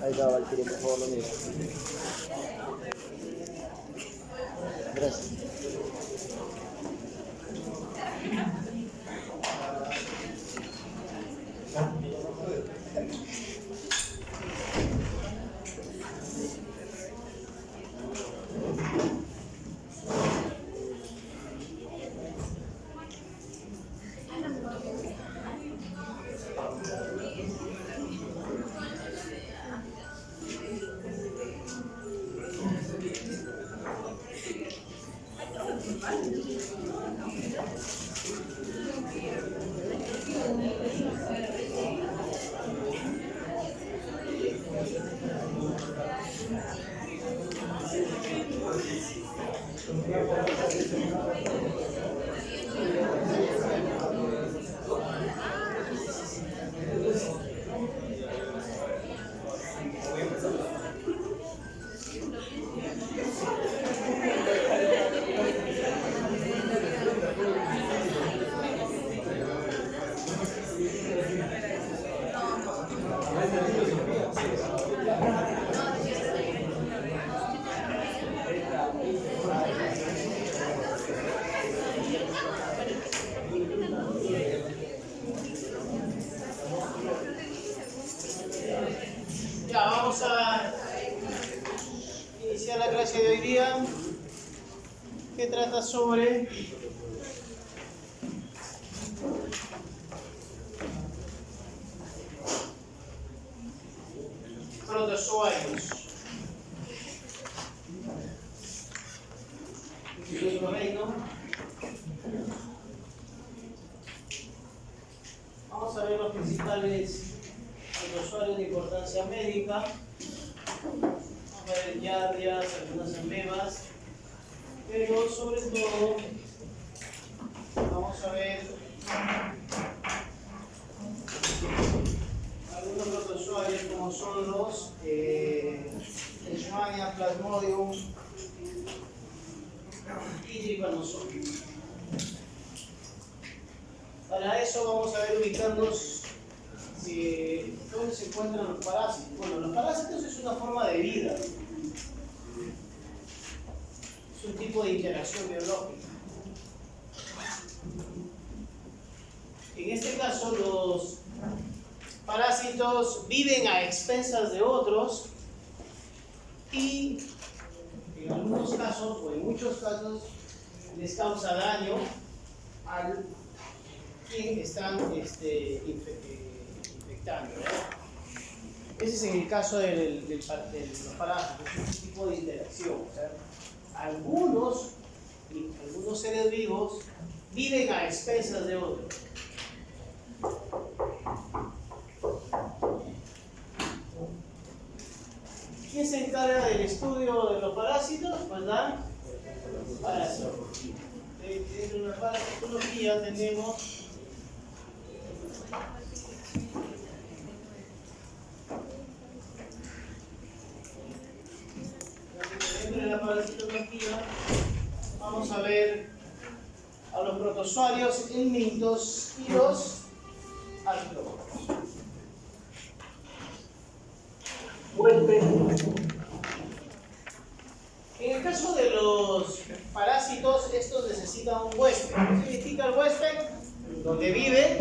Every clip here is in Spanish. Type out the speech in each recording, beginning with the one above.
Ahí va, Valkyrie, por favor, lo mira. Gracias. Ya, vamos a iniciar la clase de hoy día, que trata sobre protozoarios. Vamos a ver los principales protozoarios de importancia médica. Vamos a ver yardias, algunas amebas, pero sobre todo vamos a ver algunos protozoarios como son los Leishmania, Plasmodium y Trypanosoma. Para eso vamos a ver ubicarnos dónde se encuentran los parásitos. Bueno, los parásitos es una forma de vida, es un tipo de interacción biológica. En este caso, los parásitos viven a expensas de otros y en algunos casos, o en muchos casos, les causa daño al quien están infectando, ¿verdad? Ese es en el caso de los parásitos, es un tipo de interacción. O sea, algunos seres vivos viven a expensas de otros. ¿Quién se encarga del estudio de los parásitos? Pues la parasitología. Dentro de la parasitología tenemos vamos a ver a los protozoarios, helmintos y los artrópodos. En el caso de los parásitos, estos necesitan un huésped. ¿Qué significa el huésped? Donde vive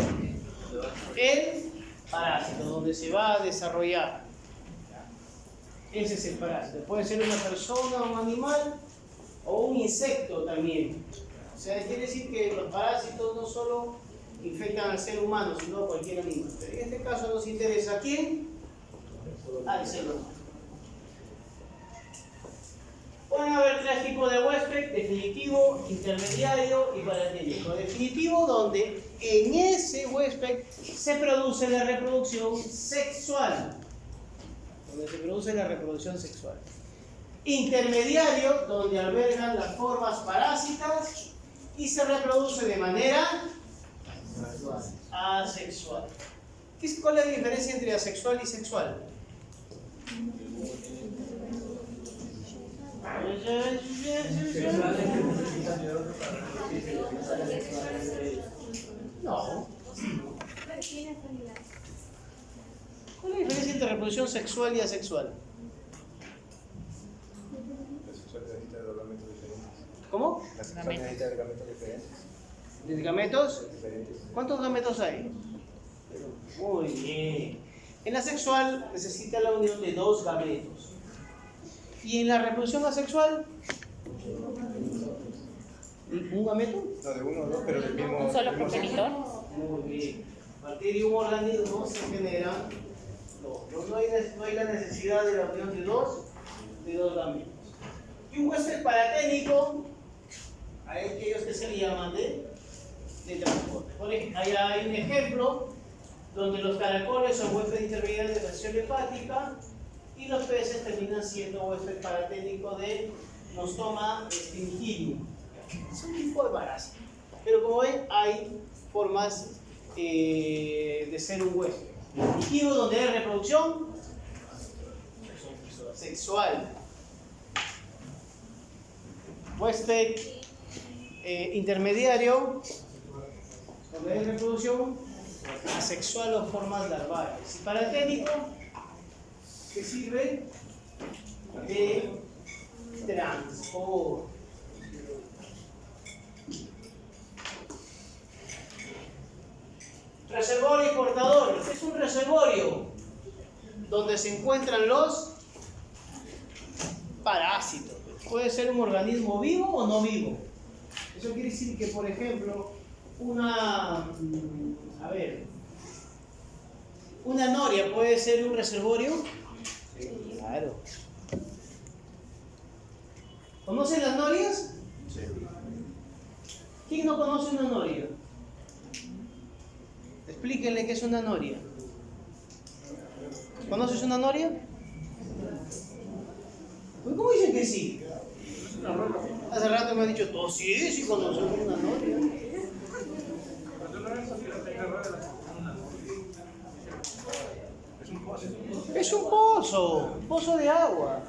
el parásito, donde se va a desarrollar. Ese es el parásito. Puede ser una persona, un animal o un insecto también. O sea, quiere decir que los parásitos no solo infectan al ser humano, sino a cualquier animal. Pero en este caso nos interesa ¿a quién? Al ser humano. Pueden haber tres tipos de huésped: definitivo, intermediario y paratélico. Definitivo, donde en ese huésped se produce la reproducción sexual. Intermediario, donde albergan las formas parásitas y se reproduce de manera asexual. ¿Cuál es la diferencia entre asexual y sexual? No. ¿Cuál es la diferencia entre reproducción sexual y asexual? La sexual necesita de orgamentos diferentes. ¿Cómo? La sexual necesita de orgamentos diferentes. ¿De gametos? Diferentes. ¿Cuántos gametos hay? Muy bien. En la sexual necesita la unión de 2 gametos. ¿Y en la reproducción asexual? ¿Un gameto? No, de uno o dos, pero del mismo. ¿Un solo mismo progenitor? Muy bien. A partir de un organismo se generan dos. No hay la necesidad de la unión de dos gametos. Y un huésped paraténico, hay aquellos que se le llaman de transporte. Por ejemplo, hay un ejemplo donde los caracoles son huéspedes intermediarios de presión hepática y los peces terminan siendo huésped paraténico de Nostoma stringinium. Es un tipo de parásito. Pero como ven, hay formas de ser un huésped. Distintivo donde hay reproducción sexual. Huésped intermediario donde hay reproducción asexual o formas larvales. Y paraténico que sirve de transporte. Reservorio y portador. Es un reservorio donde se encuentran los parásitos. Puede ser un organismo vivo o no vivo. Eso quiere decir que, por ejemplo, una noria puede ser un reservorio. Claro. ¿Conocen las norias? Sí. ¿Quién no conoce una noria? Explíquenle qué es una noria. ¿Conoces una noria? Pues, ¿cómo dicen que sí? Hace rato me han dicho, oh, sí conocemos una noria. Es un pozo de agua.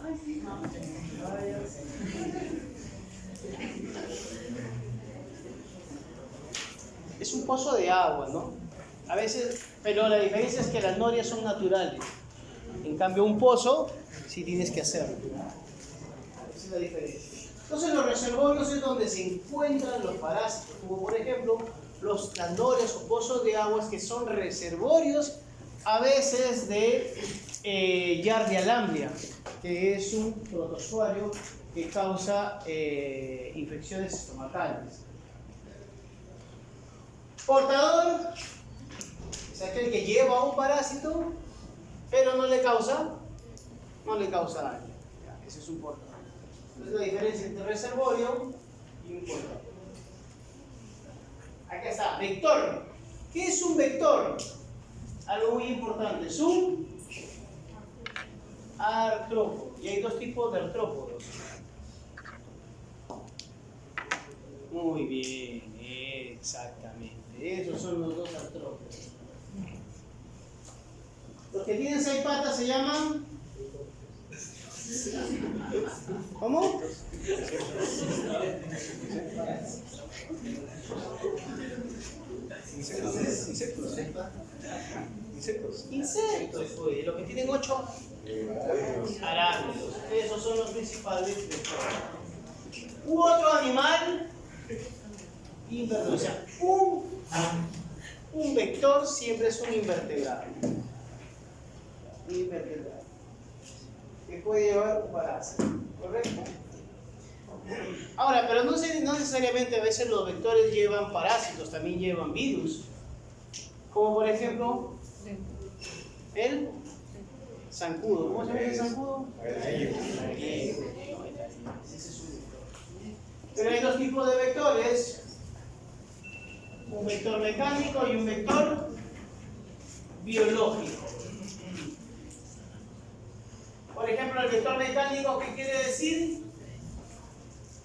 Es un pozo de agua, ¿no? A veces, pero la diferencia es que las norias son naturales. En cambio, un pozo sí tienes que hacerlo. Esa es la diferencia. Entonces, los reservorios es donde se encuentran los parásitos, como por ejemplo las norias o pozos de aguas que son reservorios a veces de Giardia lamblia, que es un protozoario que causa infecciones estomacales. Portador es aquel que lleva un parásito, pero no le causa daño. Ese es un portador. Entonces la diferencia entre reservorio y un portador. Acá está, vector. ¿Qué es un vector? Algo muy importante, es un artrópodo. Y hay 2 tipos de artrópodos. Muy bien, exactamente. Esos son los 2 artrópodos. Los que tienen 6 patas se llaman... ¿Cómo? Insectos, pues. Los que tienen 8 arácnidos. Esos son los principales vectores. U otro animal invertebrado. O sea, un vector siempre es un invertebrado. Que puede llevar un parásito, ¿correcto? Ahora, pero no necesariamente a veces los vectores llevan parásitos, también llevan virus. Como por ejemplo, el zancudo. ¿Cómo se llama el zancudo? Pero hay 2 tipos de vectores. Un vector mecánico y un vector biológico. Por ejemplo, el vector mecánico, ¿qué quiere decir?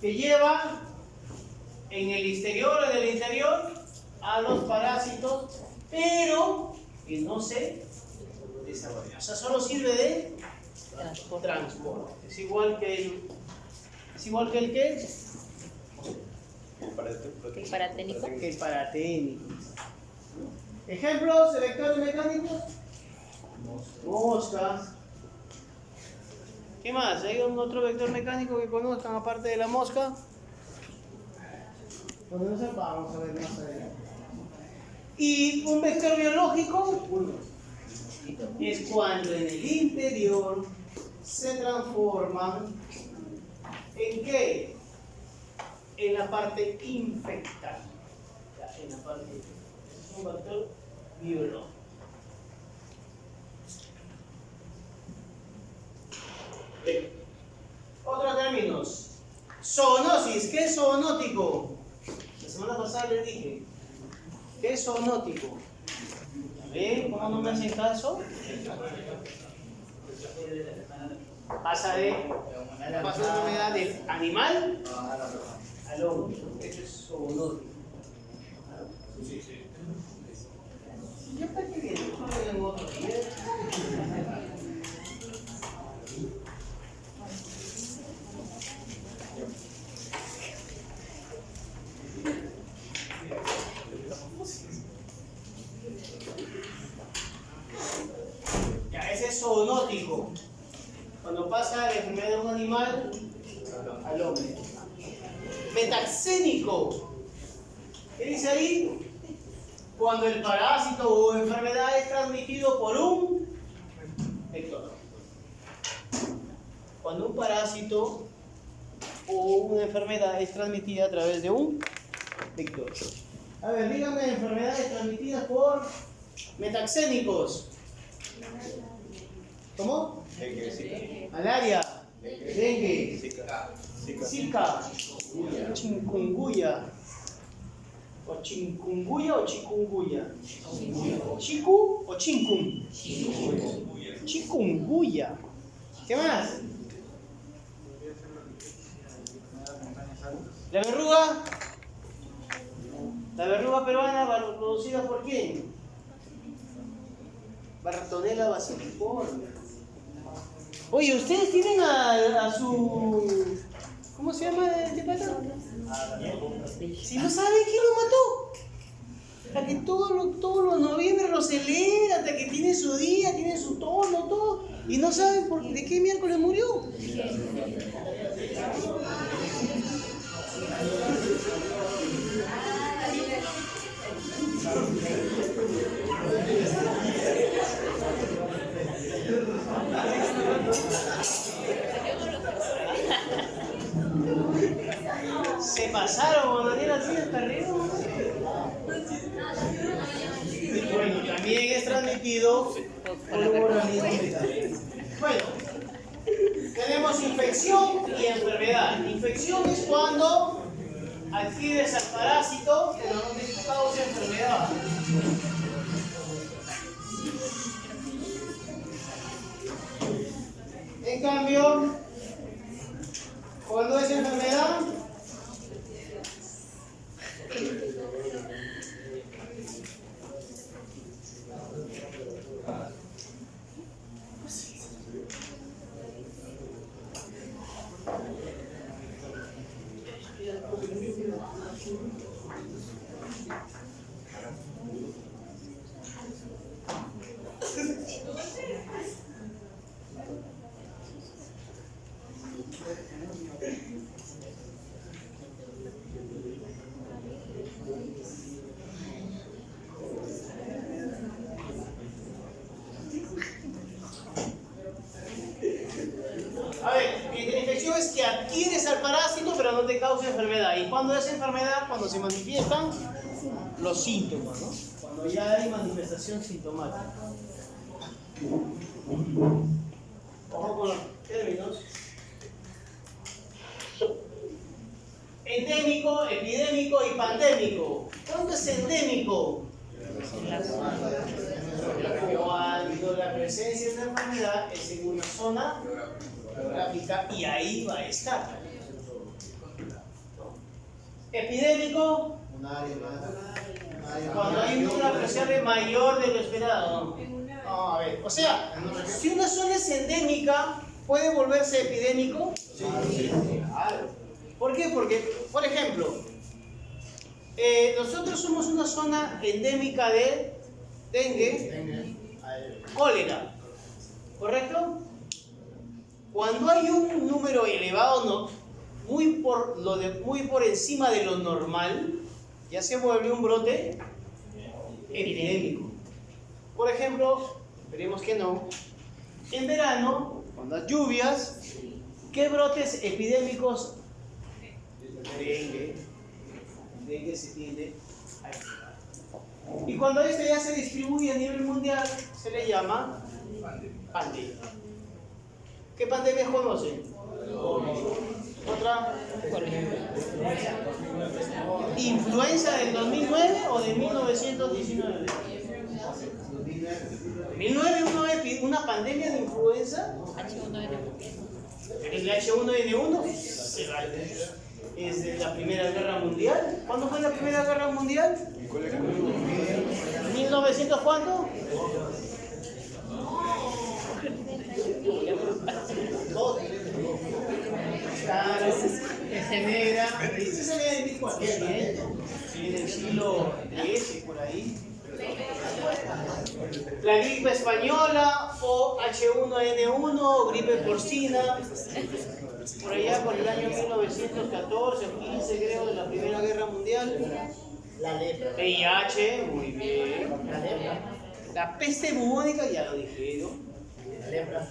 Que lleva en el exterior o en el interior a los parásitos, pero que no se desarrolla. O sea, solo sirve de transporte. Es igual que el que El Paraténico. El paraténico. Ejemplos de vectores mecánicos. Mosca. ¿Qué más? ¿Hay algún otro vector mecánico que conozcan aparte de la mosca? Cuando no sepa, vamos a ver más adelante. Y un vector biológico es cuando en el interior se transforman ¿en qué? En la parte infectada. En la parte es un vector biológico. Otros términos. Zoonosis. ¿Qué es zoonótico? La semana pasada les dije. ¿Qué es zoonótico? ¿Ven cómo no me hacen caso? Pasa de la enfermedad del animal al hombre. Eso es zoonótico. ¿Ya para qué viene? No vienen otros días. Ya, ese es zoonótico. Cuando pasa la enfermedad de un animal al hombre. Metaxénico. ¿Qué dice ahí? Cuando el parásito o enfermedad es transmitido por un vector. Cuando un parásito o una enfermedad es transmitida a través de un vector. A ver, díganme enfermedades transmitidas por metaxénicos. ¿Cómo? Malaria, dengue, Zika, chikungunya. ¿O chikungunya o chikungunya? ¿Chiku o chinkun? Chikungunya. ¿Qué más? La verruga. La verruga peruana producida por quién? Bartonella basiliforme. Oye, ¿ustedes tienen a su... ¿Cómo se llama este pata? Si no saben quién lo mató. Hasta que todos los noviembre lo celebran, hasta que tiene su día, tiene su tono, todo. Y no saben de qué miércoles murió. Se pasaron con Daniel así hasta arriba. Bueno, también es transmitido por un organismo vital. Bueno, tenemos infección y enfermedad. Infección es cuando adquieres al parásito, pero no te causa enfermedad. En cambio, cuando es enfermedad, es que adquieres al parásito pero no te causa enfermedad. ¿Y cuando es enfermedad? Cuando se manifiestan los síntomas, ¿no? Cuando ya hay manifestación sintomática. Ojo con los términos. Endémico, epidémico y pandémico. ¿Cuándo es endémico? Cuando la presencia de la enfermedad es en una zona geográfica y ahí va a estar. Epidémico, cuando hay una presencia mayor de lo esperado. No, a ver, o sea, si una zona es endémica, ¿puede volverse epidémico? Sí. Claro. ¿Por qué? Porque, por ejemplo, Nosotros somos una zona endémica de dengue, cólera, ¿correcto? Cuando hay un número elevado, no, muy por encima de lo normal, ya se vuelve un brote epidémico. Por ejemplo, esperemos que no, en verano, con las lluvias, ¿qué brotes epidémicos? Dengue se tiende a activar. Y cuando esto ya se distribuye a nivel mundial, se le llama pandemia. ¿Qué pandemia conocen? ¿Otra? ¿Influenza del 2009 o de 1919? ¿2009 una pandemia de influenza? ¿Es el H1N1? ¿Es de la Primera Guerra Mundial? ¿Cuándo fue la Primera Guerra Mundial? ¿1900 cuánto? Claro, se genera, esto se le dice cualquier tiempo, en el siglo XIII, por ahí. La gripe española o H1N1 o gripe porcina, por allá por el año 1914 o 15 creo, de la Primera Guerra Mundial. La lepra. VIH, muy bien. La lepra. La peste bubónica, ya lo dijeron. La lepra.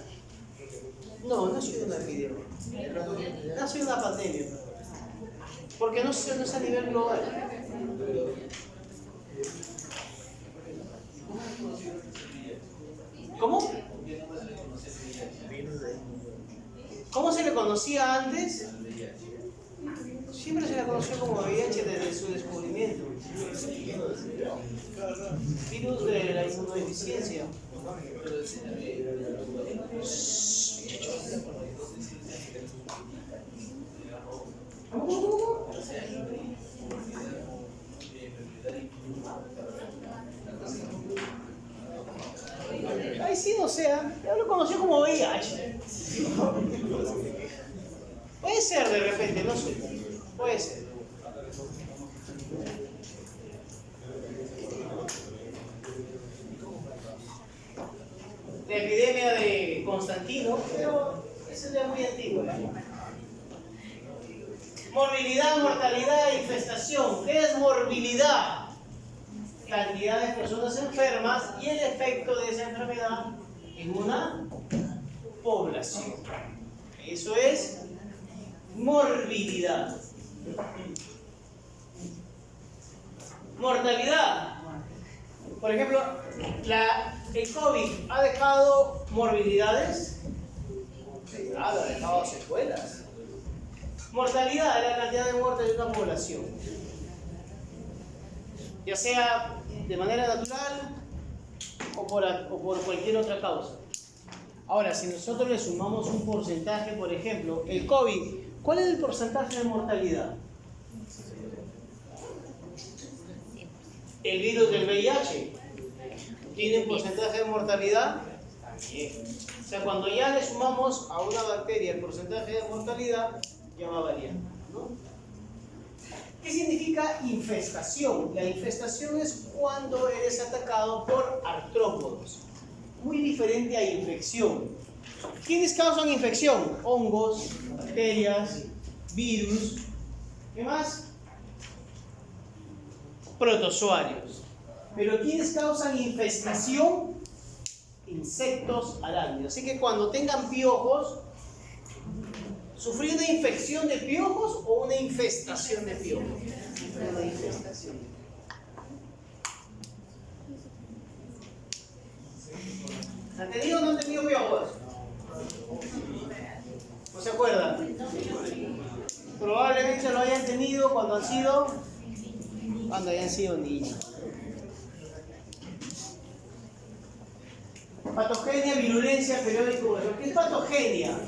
No, no ha sido una epidemia. No ha sido una pandemia. Porque no es a nivel global. ¿Cómo? ¿Cómo se le conocía antes? Siempre se le conoció como VIH desde su descubrimiento. Virus de la inmunodeficiencia. Ahí sí, no sea, yo lo conocí como VIH. Puede ser de repente, no sé. Puede ser. La epidemia de Constantino, pero esa es ya muy antigua. Morbilidad, mortalidad e infestación. ¿Qué es morbilidad? Cantidad de personas enfermas y el efecto de esa enfermedad en una población. Eso es morbilidad. Mortalidad. Por ejemplo, el COVID ha dejado morbilidades. Claro, ha dejado secuelas. Mortalidad es la cantidad de muertes de una población, ya sea de manera natural o por cualquier otra causa. Ahora, si nosotros le sumamos un porcentaje, por ejemplo, el COVID, ¿cuál es el porcentaje de mortalidad? El virus del VIH tiene un porcentaje de mortalidad también. O sea, cuando ya le sumamos a una bacteria el porcentaje de mortalidad, ya va variando, ¿no? ¿Qué significa infestación? La infestación es cuando eres atacado por artrópodos. Muy diferente a infección. ¿Quiénes causan infección? Hongos, bacterias, virus. ¿Qué más? Protozoarios. Pero ¿quiénes causan infestación? Insectos arácnidos. Así que cuando tengan piojos, ¿sufrir una infección de piojos o una infestación de piojos? Una infestación. ¿Han tenido o no han tenido piojos? ¿No se acuerdan? Probablemente lo hayan tenido cuando hayan sido niños. Patogenia, virulencia, periódico. ¿Qué es patogenia?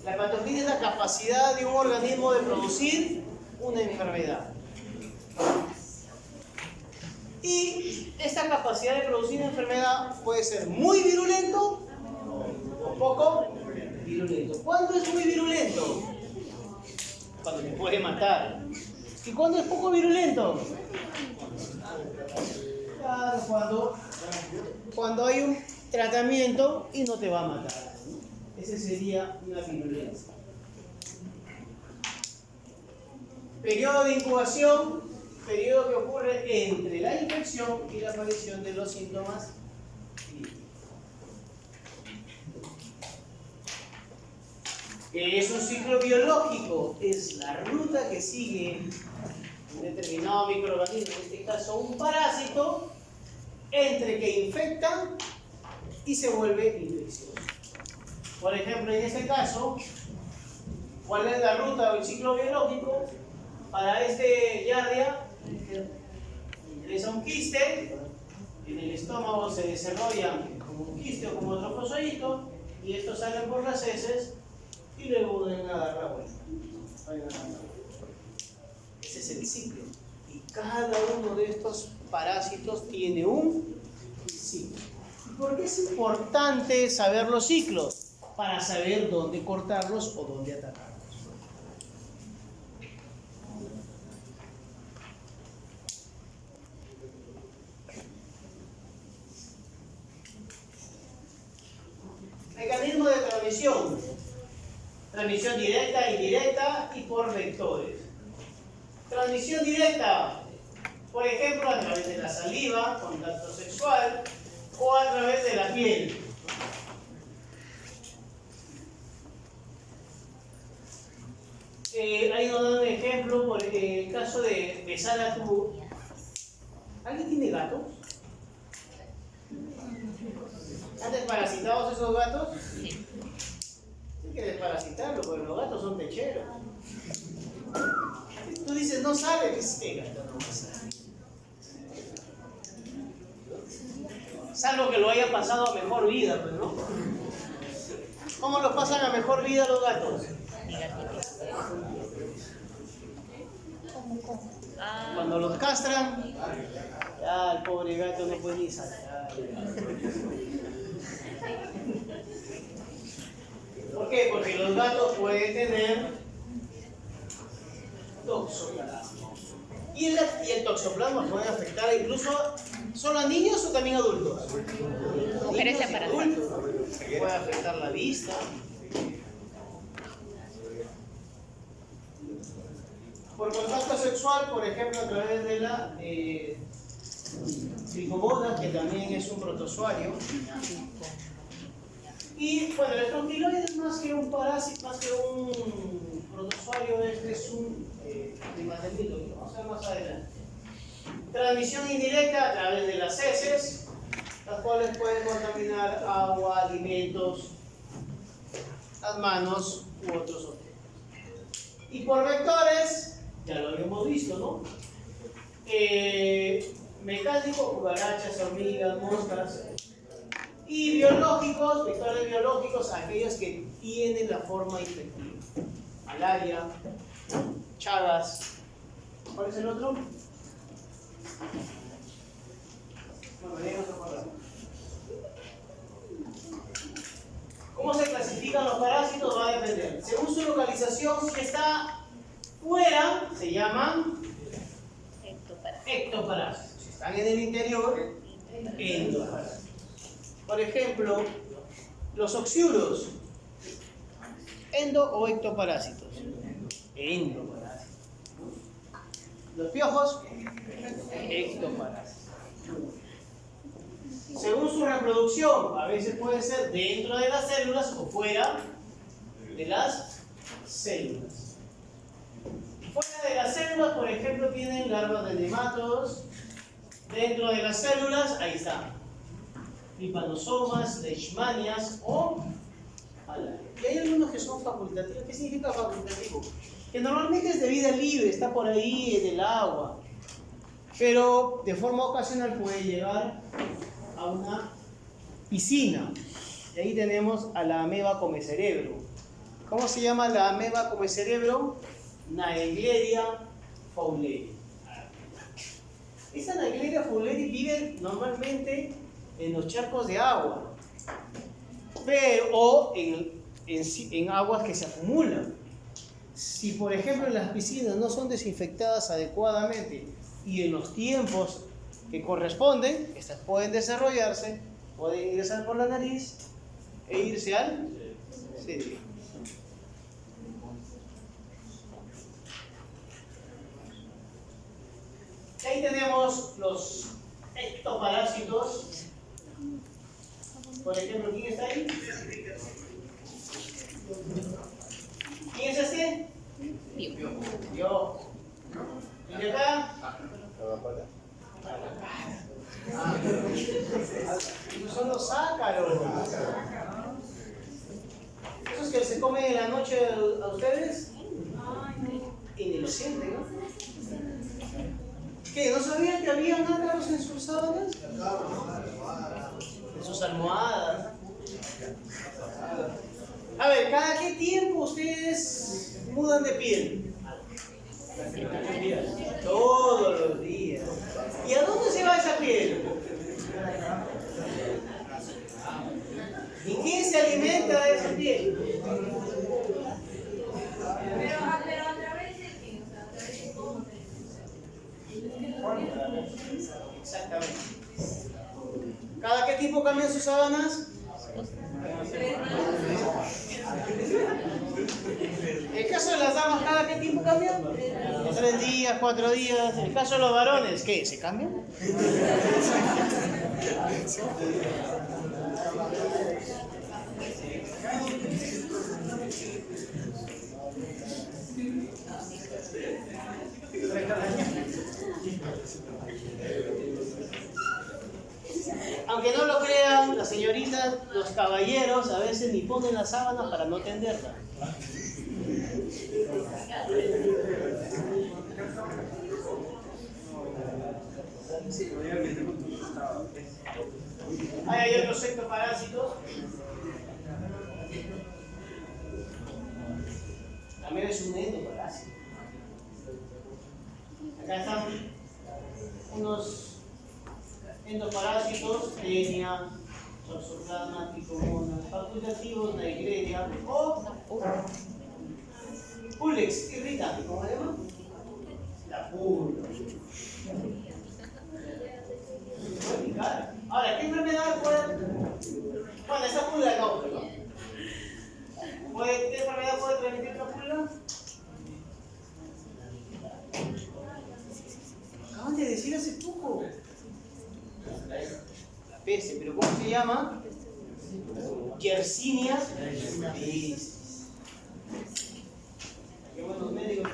La patogenia es la capacidad de un organismo de producir una enfermedad. Y esta capacidad de producir una enfermedad puede ser muy virulento o poco virulento. ¿Cuándo es muy virulento? Cuando te puede matar. ¿Y cuándo es poco virulento? Claro, cuando hay un tratamiento y no te va a matar. Ese sería una virulencia. Periodo de incubación, periodo que ocurre entre la infección y la aparición de los síntomas clínicos. ¿Qué es un ciclo biológico? Es la ruta que sigue un determinado microorganismo, en este caso un parásito, entre que infecta y se vuelve infeccioso. Por ejemplo, en este caso, ¿cuál es la ruta o el ciclo biológico? Para este Giardia, ingresa un quiste, en el estómago se desarrolla como un quiste o como otro trofozoito, y estos salen por las heces y luego vuelven a dar la vuelta. Ese es el ciclo. Y cada uno de estos parásitos tiene un ciclo. ¿Y por qué es importante saber los ciclos? Para saber dónde cortarlos o dónde atacarlos. Mecanismo de transmisión. Transmisión directa, indirecta y por vectores. Transmisión directa, por ejemplo, a través de la saliva, contacto sexual, o a través de la piel. Ahí nos dan un ejemplo por el caso de besar a tu... ¿Alguien tiene gatos? ¿Han desparasitados esos gatos? Sí. Hay que desparasitarlos, porque los gatos son techeros. Tú dices, no sale, este gato no va a salir. Salvo que lo haya pasado a mejor vida, pues, ¿no? ¿Cómo lo pasan a mejor vida los gatos? Cuando los castran, ya el pobre gato no puede ni saltar. ¿Por qué? Porque los gatos pueden tener toxoplasma. Y el toxoplasma puede afectar incluso solo a niños o también a adultos. Mujeres embarazadas. Puede afectar la vista. Por contacto sexual, por ejemplo, a través de la tricomonas, que también es un protozoario. Y bueno, el estronquiloide es más que un parásito, más que un protozoario, es un nematelito, que vamos a ver más adelante. Transmisión indirecta a través de las heces, las cuales pueden contaminar agua, alimentos, las manos u otros objetos. Y por vectores, ya lo habíamos visto, ¿no? Mecánicos, cucarachas, hormigas, moscas. Y biológicos, vectores biológicos, aquellos que tienen la forma infectiva. Malaria, Chagas. ¿Cuál es el otro? Bueno, ya no se acuerda. ¿Cómo se clasifican los parásitos? Va a depender. Según su localización, si está fuera, se llaman ectoparásitos. Si están en el interior, endoparásitos. Por ejemplo, los oxiuros, endo o ectoparásitos. Endoparásitos. Los piojos, ectoparásitos. Según su reproducción, a veces puede ser dentro de las células o fuera de las células. Fuera de las células, por ejemplo, tienen larvas de nematodos. Dentro de las células, ahí está. Trypanosomas, leishmanias o malaria. Y hay algunos que son facultativos. ¿Qué significa facultativo? Que normalmente es de vida libre, está por ahí en el agua, pero de forma ocasional puede llegar a una piscina. Y ahí tenemos a la ameba come cerebro. ¿Cómo se llama la ameba come cerebro? Naegleria fowleri. Esta Naegleria fowleri vive normalmente en los charcos de agua, pero, o en aguas que se acumulan. Si por ejemplo las piscinas no son desinfectadas adecuadamente y en los tiempos que corresponden, estas pueden desarrollarse, pueden ingresar por la nariz e irse al cerebro. Ahí tenemos los ectoparásitos. Por ejemplo, ¿quién está ahí? ¿Quién es este? Yo. ¿Y de acá? Esos son los ácaros. Esos que se comen en la noche a ustedes y ni lo sienten, ¿no? ¿Qué? ¿No sabían que había ácaros en sus sábanas? En sus almohadas. A ver, ¿cada qué tiempo ustedes mudan de piel? Todos los días. ¿Y a dónde se va esa piel? ¿Y quién se alimenta de esa piel? Exactamente. ¿Cada qué tiempo cambian sus sábanas? El caso de las damas, ¿cada qué tiempo cambian? 3 días, 4 días. El caso de los varones, ¿qué? ¿Se cambian? Aunque no lo crean, las señoritas, los caballeros a veces ni ponen la sábana para no tenderla. Hay otros ectoparásitos. También es un endoparásito. Acá están unos endoparásitos, tenia, toxoplasma, tricomonas, facultativos, naegleria o pulex irritante. ¿Cómo se llama? La pulga. Ahora, ¿qué enfermedad puede? Bueno, esa pulga causa, ¿no? ¿Qué enfermedad puede transmitir la pulga? Acaban de decir hace poco. La peste, pero ¿cómo se llama? Yersinia pestis. Qué buenos médicos.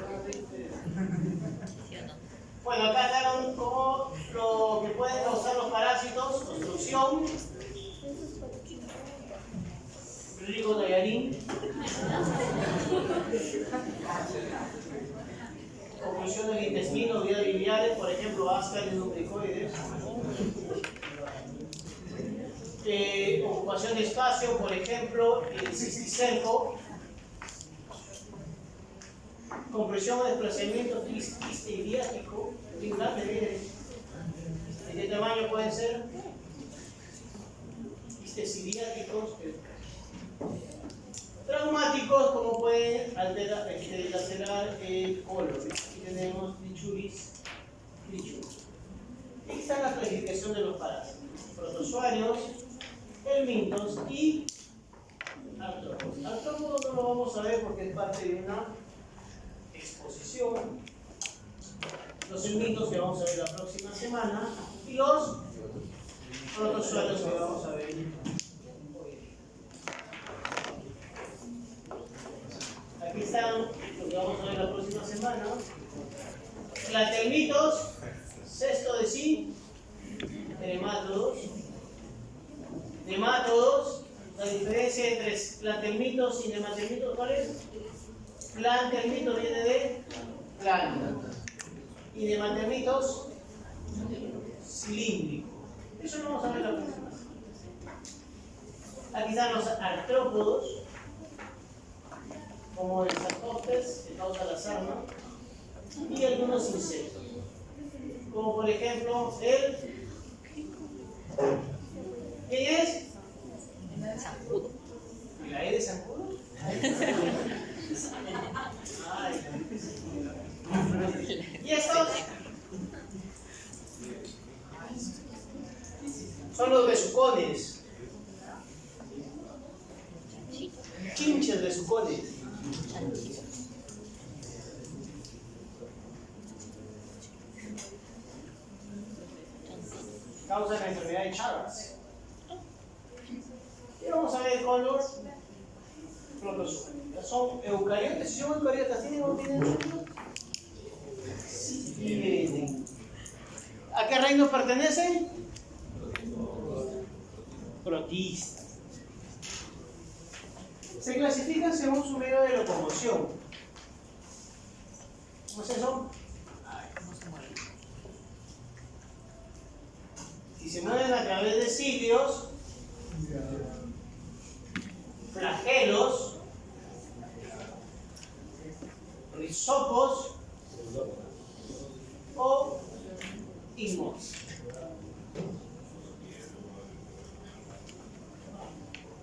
Bueno, acá hablaron como lo que pueden causar los parásitos: obstrucción, rigodayarín, oclusión del intestino, vías biliares, por ejemplo, ascaris lumbricoides, ocupación de espacio, por ejemplo, el cisticerco, compresión o desplazamiento quiste-iliático, ¿de qué tamaño pueden ser? Quistes iliáticos, traumáticos, como pueden lacerar el colon. Aquí tenemos Trichuris. Aquí está la clasificación de los parásitos: protozoarios, helmintos y artrópodos. Artrópodos no lo vamos a ver porque es parte de una exposición. Los helmintos que vamos a ver la próxima semana y los protozoarios que vamos a ver hoy día. Aquí están lo que vamos a ver la próxima semana: platelmitos, cesto de sí, nemátodos. Nemátodos, la diferencia entre platelmitos y nematelmitos, ¿cuál es? Plantelmito viene de planta y nematelmitos cilíndrico. Eso lo vamos a ver la próxima. Aquí están los artrópodos, como el sarcópteros, que causa la sarna, y algunos insectos, como por ejemplo el... ¿Quién es? Zancudo. ¿La E de zancudo? Y estos son los besucones. Chinches besucones. Causa la enfermedad de Chagas. Y vamos a ver el color protozoarios. Son eucariotas. Si son eucariotas, ¿tienen o tienen núcleo? Sí, tienen. ¿A qué reino pertenecen? Protistas. Se clasifican según su medio de locomoción. ¿Cómo es eso? Si se mueven a través de cilios, flagelos, rizopos o himos.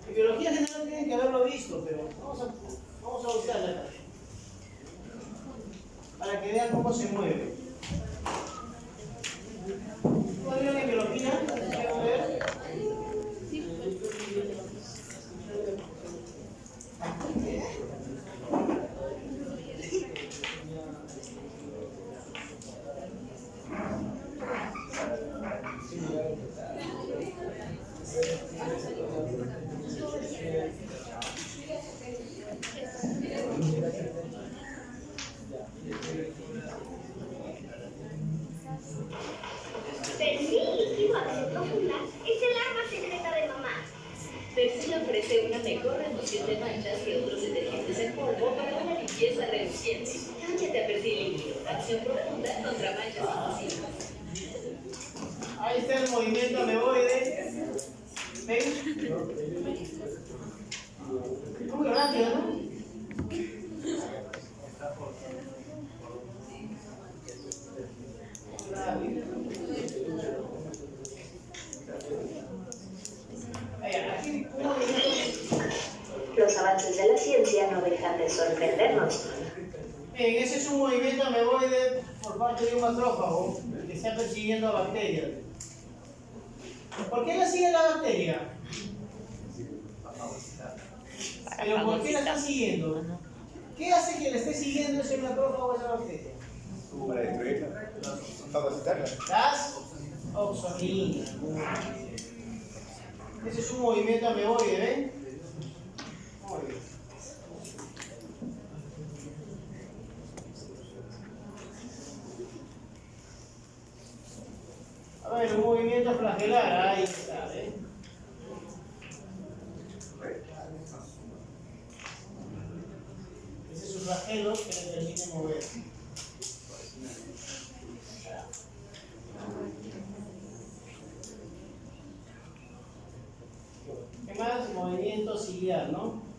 En biología general tienen que haberlo visto, pero vamos a buscarla para que vean cómo se mueve. ¿No vieron en biología? ¿Quieren ver? Persil Acción Profunda es el arma secreta de mamá. Persil ofrece una mejor remoción de manchas que otros detergentes en polvo para una limpieza reluciente. Cámbiate a Persil líquido, acción profunda contra manchas invisibles. Ahí está el movimiento amoeboide. ¿Ven? Muy rápido, ¿no? Aquí, un movimiento. Los avances de la ciencia no dejan de sorprendernos. Bien, ese es un movimiento amoeboide por parte de un macrófago que está persiguiendo a bacterias. ¿Por qué la sigue la bacteria? Pero ¿por qué la está siguiendo? ¿Qué hace que le esté siguiendo ese macrófago a esa bacteria? Para destruirla, fagocitarla. Las oxoninas. Ese es un movimiento amoeboide, ¿ven? Muy bien. A ver, un movimiento flagelar, ahí está, ¿ven? Ese es un flagelo que le permite mover. ¿Qué más? Movimiento ciliar, ¿no?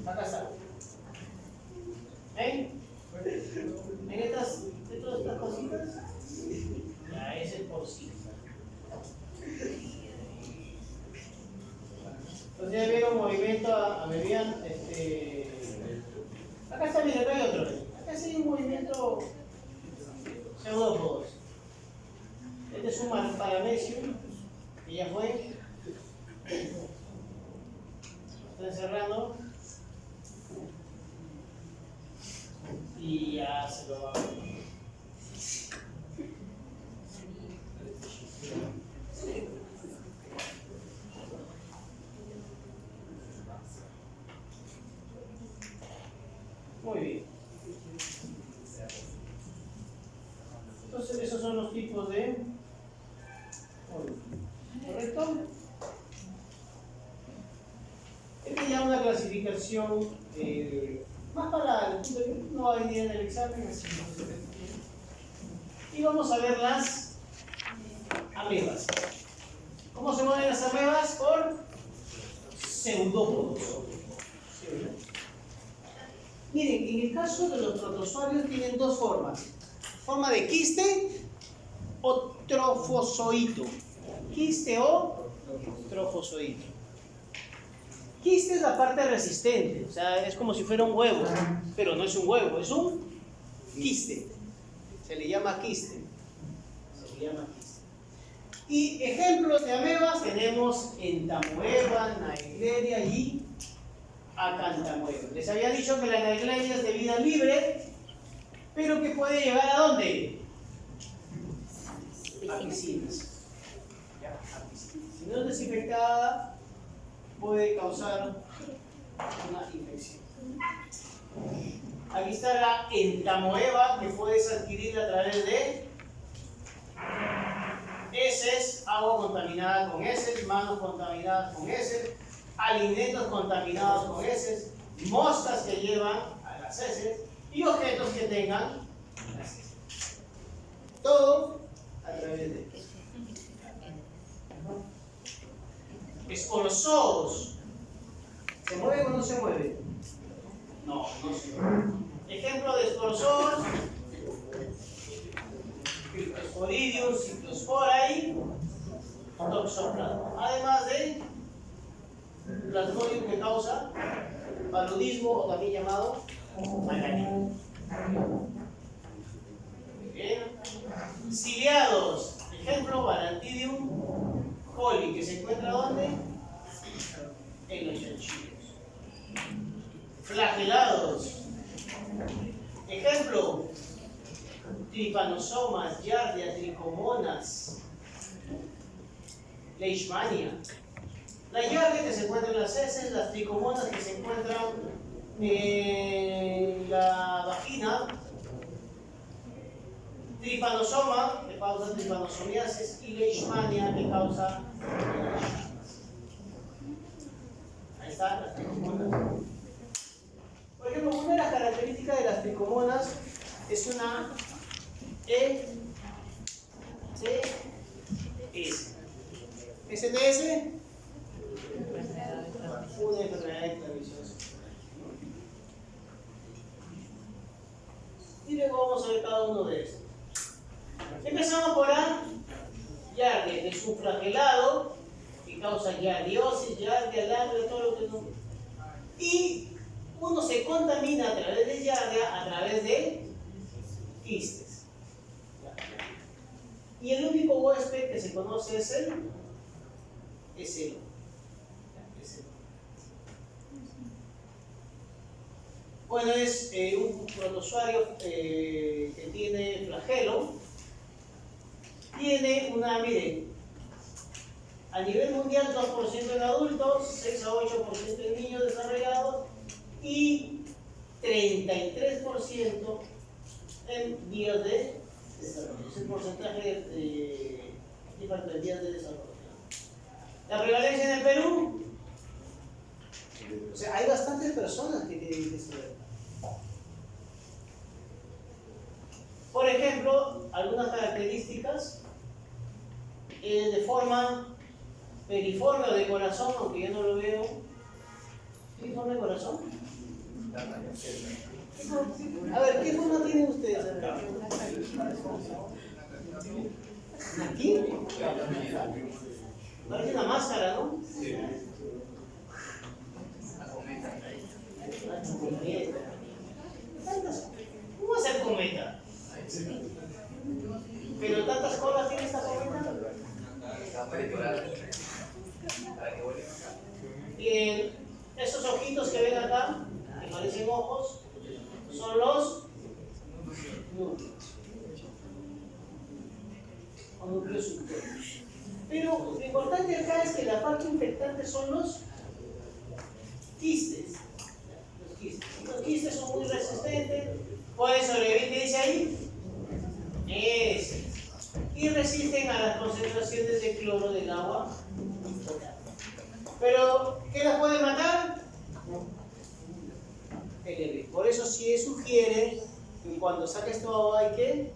Acá está. ¿Ven? ¿Ven estas cositas? Ya, ese es por sí. Entonces ya vieron movimiento amebiano, acá está, mira, acá hay otro. Acá sí hay un movimiento pseudópodos. Este es un paramecium que ya fue. Está encerrando. Y ya se lo va a ver. Muy bien. Entonces esos son los tipos de... ¿Correcto? Esta es ya una clasificación más para el punto de vista, no va a venir en el examen, así que... Y vamos a ver las amebas. ¿Cómo se mueven las amebas? Por pseudópodos. Miren, en el caso de los protozoarios tienen dos formas. Forma de quiste o trofozoito. Quiste o trofozoito. Quiste es la parte resistente, o sea, es como si fuera un huevo, pero no es un huevo, es un quiste. Se le llama quiste. Se le llama quiste. Y ejemplos de amebas tenemos entamoeba, naegleria y acantamoeba. Les había dicho que la naegleria es de vida libre, pero que puede llegar ¿a dónde? A piscinas. Ya, a piscinas. Si no es desinfectada, puede causar una infección. Aquí está la entamoeba que puedes adquirir a través de heces, agua contaminada con heces, manos contaminadas con heces, alimentos contaminados con heces, moscas que llevan a las heces y objetos que tengan las heces. Todo a través de heces. Esporozoos. ¿Se mueven o no se mueven? No, no se mueven. Ejemplo de esporozoos: Cryptosporidium, Cyclospora y Toxoplasma. Además de Plasmodium, que causa paludismo o también llamado malaria. Muy bien. Ciliados. Ejemplo, Balantidium coli, que se encuentra ¿dónde? En los chanchillos. Flagelados. Ejemplo, tripanosomas, giardia, tricomonas, leishmania. La giardia que se encuentra en las heces, las tricomonas que se encuentran en la vagina, tripanosoma que causa tripanosomiasis y leishmania que causa leishmaniasis. Ahí están las tricomonas. Por ejemplo, una de las características de las tricomonas es una STS. STS, una enfermedad infecciosa. Y luego vamos a ver cada uno de estos. Empezamos por la giardia, que es un flagelado que causa giardiosis, giardia, lambre, todo lo que no. Y uno se contamina a través de giardia, a través de quistes. Y el único huésped que se conoce es el heno. Bueno, es un protozoario que tiene flagelo. Tiene una, miren, a nivel mundial 2% en adultos, 6 a 8% en niños desarrollados y 33% en días de desarrollo. Es el porcentaje de días de desarrollo. La prevalencia en el Perú, o sea, hay bastantes personas que tienen que saber. Por ejemplo, algunas características de forma periforme o de corazón, aunque yo no lo veo. ¿Qué forma de corazón? A ver, ¿qué forma tienen ustedes acá? ¿Aquí? Parece una máscara, ¿no? Sí. ¿Cómo va a ser cometa? ¿Pero tantas colas tiene esta cometa? Y esos ojitos que ven acá, que parecen ojos, son los núcleos. O núcleos subterráneos. Pero lo importante acá es que la parte infectante son los quistes. Los quistes son muy resistentes, pueden sobrevivir, ¿qué dice ahí? Y resisten a las concentraciones de cloro del agua. Pero, ¿qué las puede matar? El por eso sí sugiere que cuando saques tu agua hay que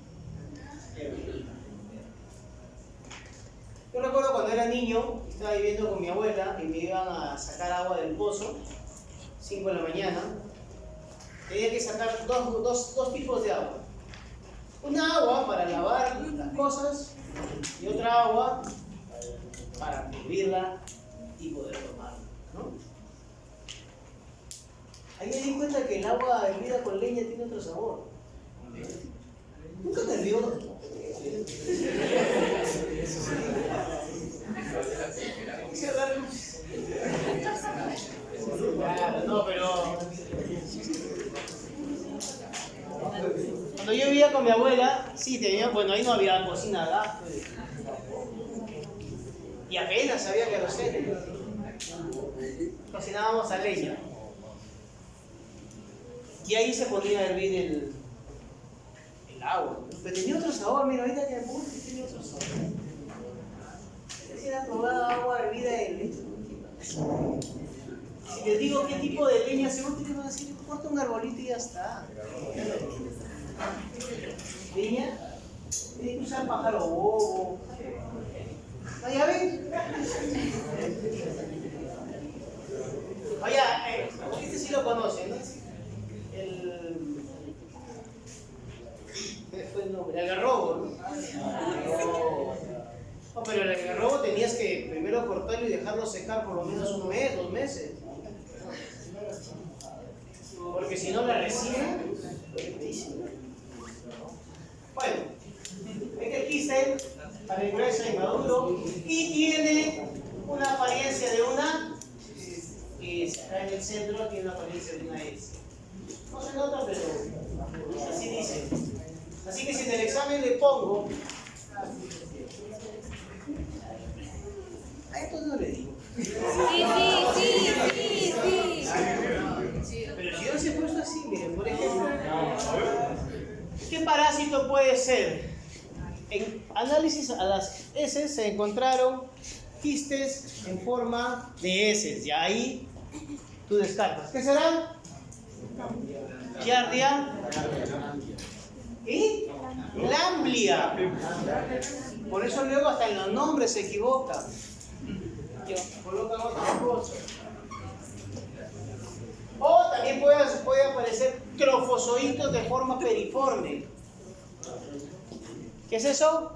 hervir. Yo recuerdo cuando era niño, estaba viviendo con mi abuela y me iban a sacar agua del pozo, 5 de la mañana. Tenía que sacar dos tipos de agua. Una agua para lavar las cosas y otra agua para hervirla y poder tomarla, ¿no? Ahí me di cuenta que el agua hervida con leña tiene otro sabor. Nunca te hervió. Claro, no, pero cuando yo vivía con mi abuela, sí tenía, bueno, ahí no había cocina de gas, pues. Y apenas había queroseno. Cocinábamos a leña. Y ahí se ponía a hervir el agua. Pero tenía otro sabor, mira, ahorita que me puse, tenía otro sabor. ¿Has probado agua hervida en leche? Si les digo qué tipo de leña se usa, te van a decir, corta un arbolito y ya está. ¿Leña? Tienes que usar pájaro bobo. ¿No, ya ven? Oye, este sí lo conocen, ¿no? ¿Qué fue el nombre? El algarrobo, ¿no? No, pero el algarrobo tenías que primero cortarlo y dejarlo secar por lo menos un mes, 2 meses. Porque si no la resina, bueno, este quiste para el grueso y maduro y tiene una apariencia de una S. Acá en el centro tiene una apariencia de una S. No se nota, pero así dice. Así que si en el examen le pongo, a esto no le digo. Sí. Pero si yo les he puesto así, miren, por ejemplo, ¿qué parásito puede ser? En análisis a las heces se encontraron quistes en forma de heces, y ahí tú descartas. ¿Qué serán? Giardia y Lamblia. Por eso luego hasta en los nombres se equivocan. Colocan otras cosas. O también puede aparecer trofozoitos de forma periforme. ¿Qué es eso?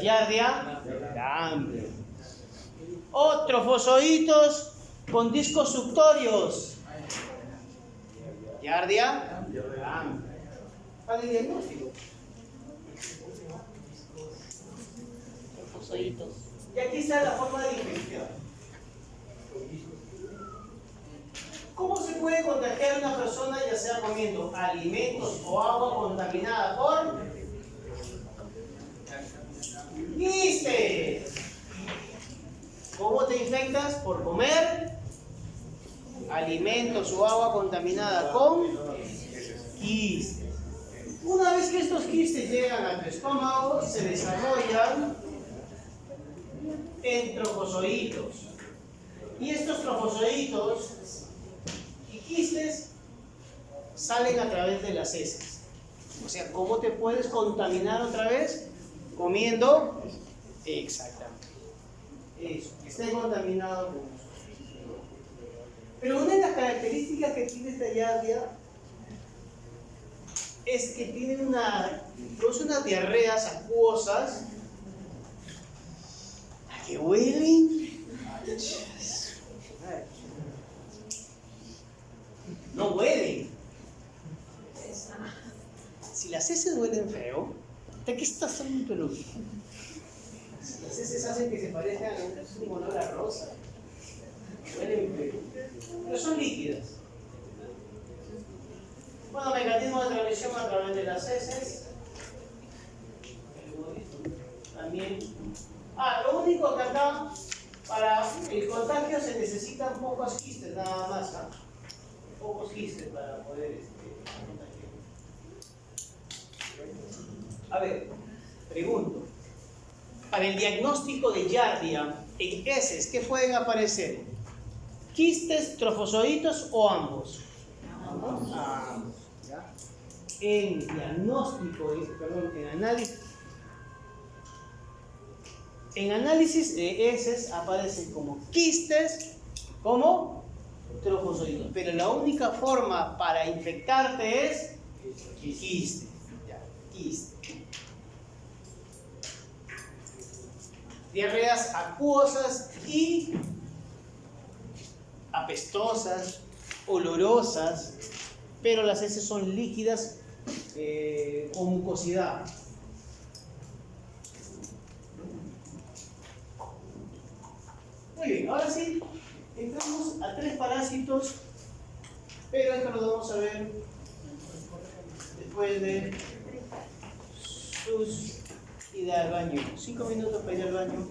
Giardia Lamblia. O trofozoitos con discos suctorios. Giardia Lamblia. ¿Cuál es el diagnóstico? Trofozoitos. Y aquí está la forma de infección. ¿Cómo se puede contagiar a una persona, ya sea comiendo alimentos o agua contaminada por quistes? ¿Cómo te infectas? Por comer alimentos o agua contaminada con quistes. Una vez que estos quistes llegan a tu estómago, se desarrollan en trofozoitos. Y estos trofozoitos y quistes salen a través de las heces. O sea, ¿cómo te puedes contaminar otra vez? Comiendo. Exactamente. Eso, que esté contaminado con eso. Pero una de las características que tiene esta giardia es que tiene produce unas diarreas acuosas que huelen. No huelen. Si las heces huelen feo, ¿de qué estás tan peludo? Las heces hacen que se parezcan a un olor a rosa. Huelen feo. Pero son líquidas. Bueno, mecanismo de transmisión a través de las heces. También. Lo único que acá, para el contagio se necesitan pocos quistes, nada más. Pocos quistes para poder contagiar. A ver, pregunto. Para el diagnóstico de giardia en heces, ¿qué pueden aparecer? ¿Quistes, trofozoitos o ambos? Ambos. ¿Ya? En diagnóstico, en análisis de heces aparecen como quistes, como trofozoitos. Pero la única forma para infectarte es quiste. Ya, quiste. diarreas acuosas y apestosas, olorosas, pero las heces son líquidas con mucosidad. Muy bien, ahora sí, entramos a 3 parásitos, pero esto lo vamos a ver después de sus ida al baño. 5 minutos para ir al baño.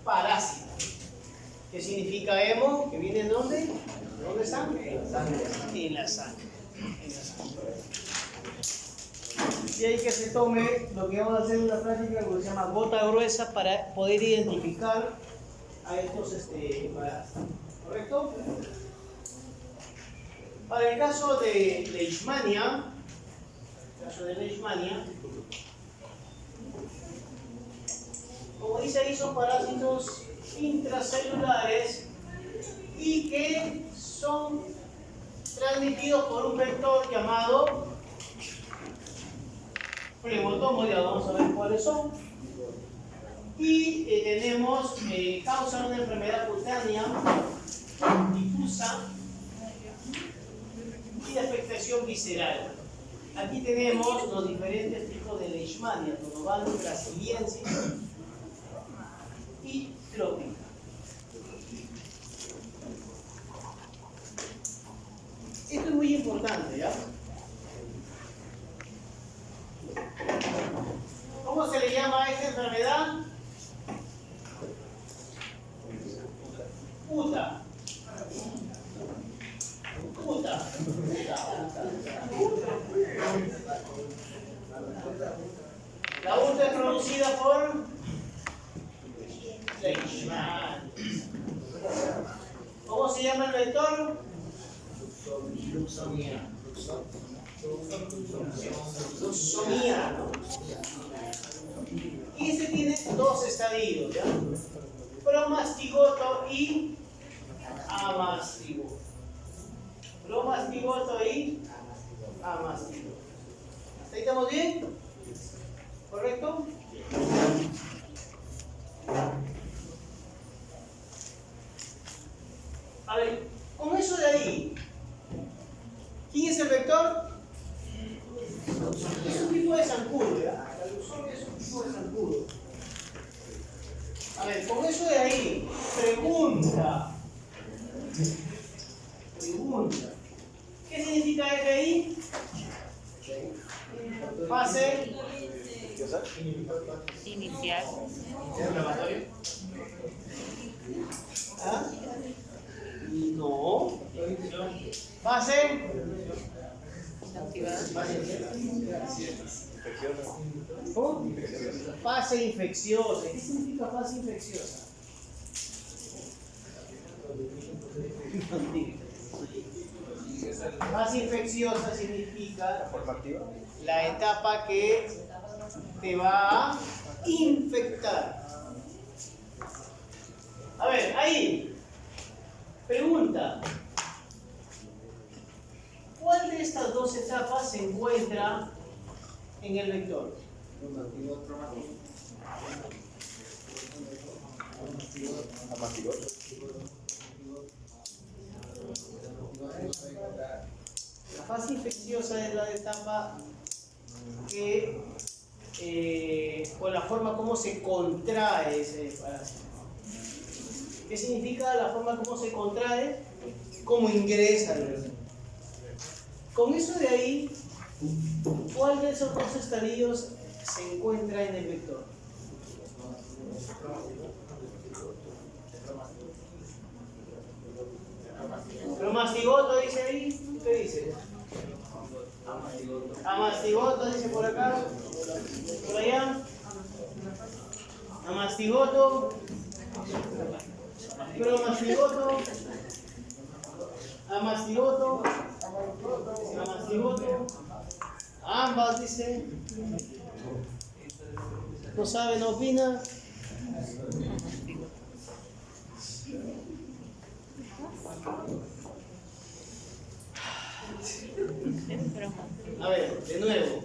Parásito. ¿Qué significa hemo? ¿Que viene de dónde? ¿De dónde están? En la sangre. En la sangre. Y hay que se tome lo que vamos a hacer en la práctica, lo que se llama gota gruesa, para poder identificar a estos parásitos. ¿Correcto? Para el caso de Leishmania, como dice ahí, son parásitos intracelulares y que son transmitidos por un vector llamado flebotomo. Ya vamos a ver cuáles son. Y causan una enfermedad cutánea difusa y de afectación visceral. Aquí tenemos los diferentes tipos de Leishmania: Tonobalus, brasiliensis y trópica. Esto es muy importante, ¿ya? ¿Cómo se le llama a esta enfermedad? Uta. La uta es producida por Leishman. ¿Cómo se llama el vector? Luxomía. Y ese tiene 2 estadios, ¿ya? Promastigoto y amastigoto. Promastigoto y amastigoto. ¿Hasta ahí estamos bien? ¿Correcto? A ver, con eso de ahí, ¿quién es el vector? Es un tipo de zancudo, ¿ya? La luxomia es un tipo de zancudo. A ver, con eso de ahí, pregunta. ¿Qué significa FI? Fase Inicial. inflamatorio. ¿Ah? No. Fase ¿cómo? Fase infecciosa. ¿Qué significa fase infecciosa? Fase infecciosa significa la etapa que te va a infectar. A ver, ahí. Pregunta. ¿Cuál de estas 2 etapas se encuentra en el vector? La fase infecciosa es la etapa que, con la forma como se contrae ese parásito. ¿Qué significa la forma como se contrae? Cómo ingresa el vector. Con eso de ahí, ¿cuál de esos dos estadios se encuentra en el vector? Promastigoto dice ahí. ¿Qué dice? Amastigoto dice por acá. Por allá. Amastigoto. Promastigoto. Amastigoto. Amastigoto. Ambas dice. No sabe, no opina. A ver, de nuevo.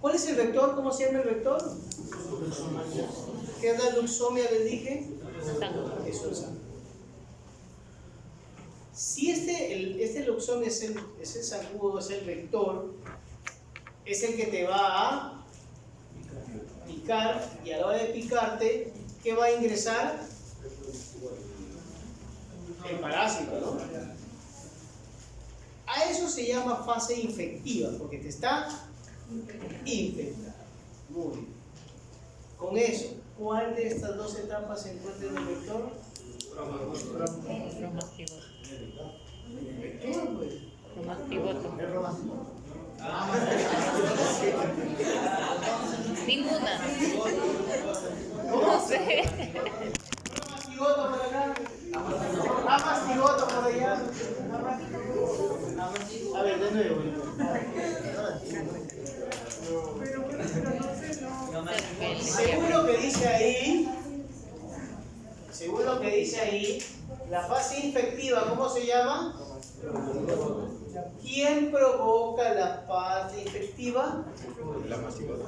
¿Cuál es el vector? ¿Cómo se llama el vector? ¿Qué es la luxomia? Les dije. Es un zancudo. Si este luxomia es el zancudo, es el vector, es el que te va a picar, y a la hora de picarte, ¿qué va a ingresar? El parásito, ¿no? A eso se llama fase infectiva, porque te está infectando. Muy bien. Con eso, ¿cuál de estas dos etapas se encuentra en el vector? Promastigoto. Vector, pues. Promastigoto. Ninguna. No sé. Amastigoto por acá. Amastigoto por allá. A ver, de nuevo. Según lo que dice ahí, la fase infectiva, ¿cómo se llama? ¿Quién provoca la fase infectiva? La mastigota.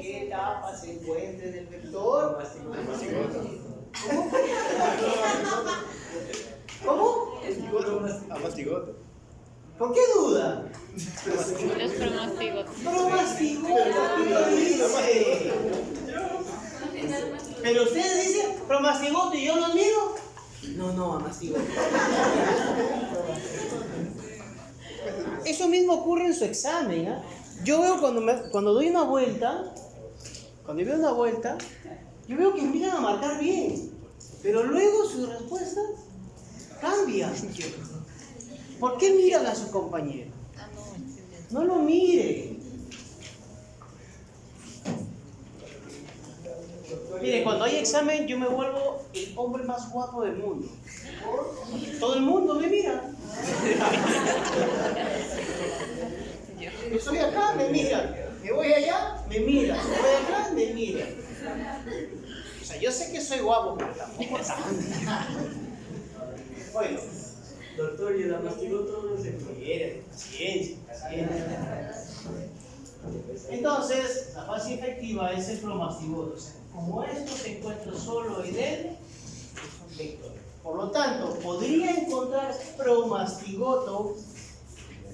¿Qué etapa se encuentra en el vector? ¿Cómo? A mastigota. ¿Por qué duda? Los promastigotos. Promastigoto, ¿qué lo dice? Pero ustedes dicen promastigoto y yo los miro. No, amastigoto. Eso mismo ocurre en su examen, ¿eh? Yo veo cuando doy una vuelta, cuando veo una vuelta, yo veo que empiezan a marcar bien, pero luego su respuesta cambia. ¿Por qué miran a su compañero? No lo mire. Mire, cuando hay examen yo me vuelvo el hombre más guapo del mundo. Todo el mundo me mira. Yo estoy acá, me mira. Me voy allá, me mira. Me voy acá, me mira. O sea, yo sé que soy guapo, pero tampoco tanto. Bueno. Doctor, y el amastigoto no se Paciencia. Entonces, la fase infectiva es el promastigoto. O sea, como esto se encuentra solo en el vector. Por lo tanto, ¿podría encontrar promastigoto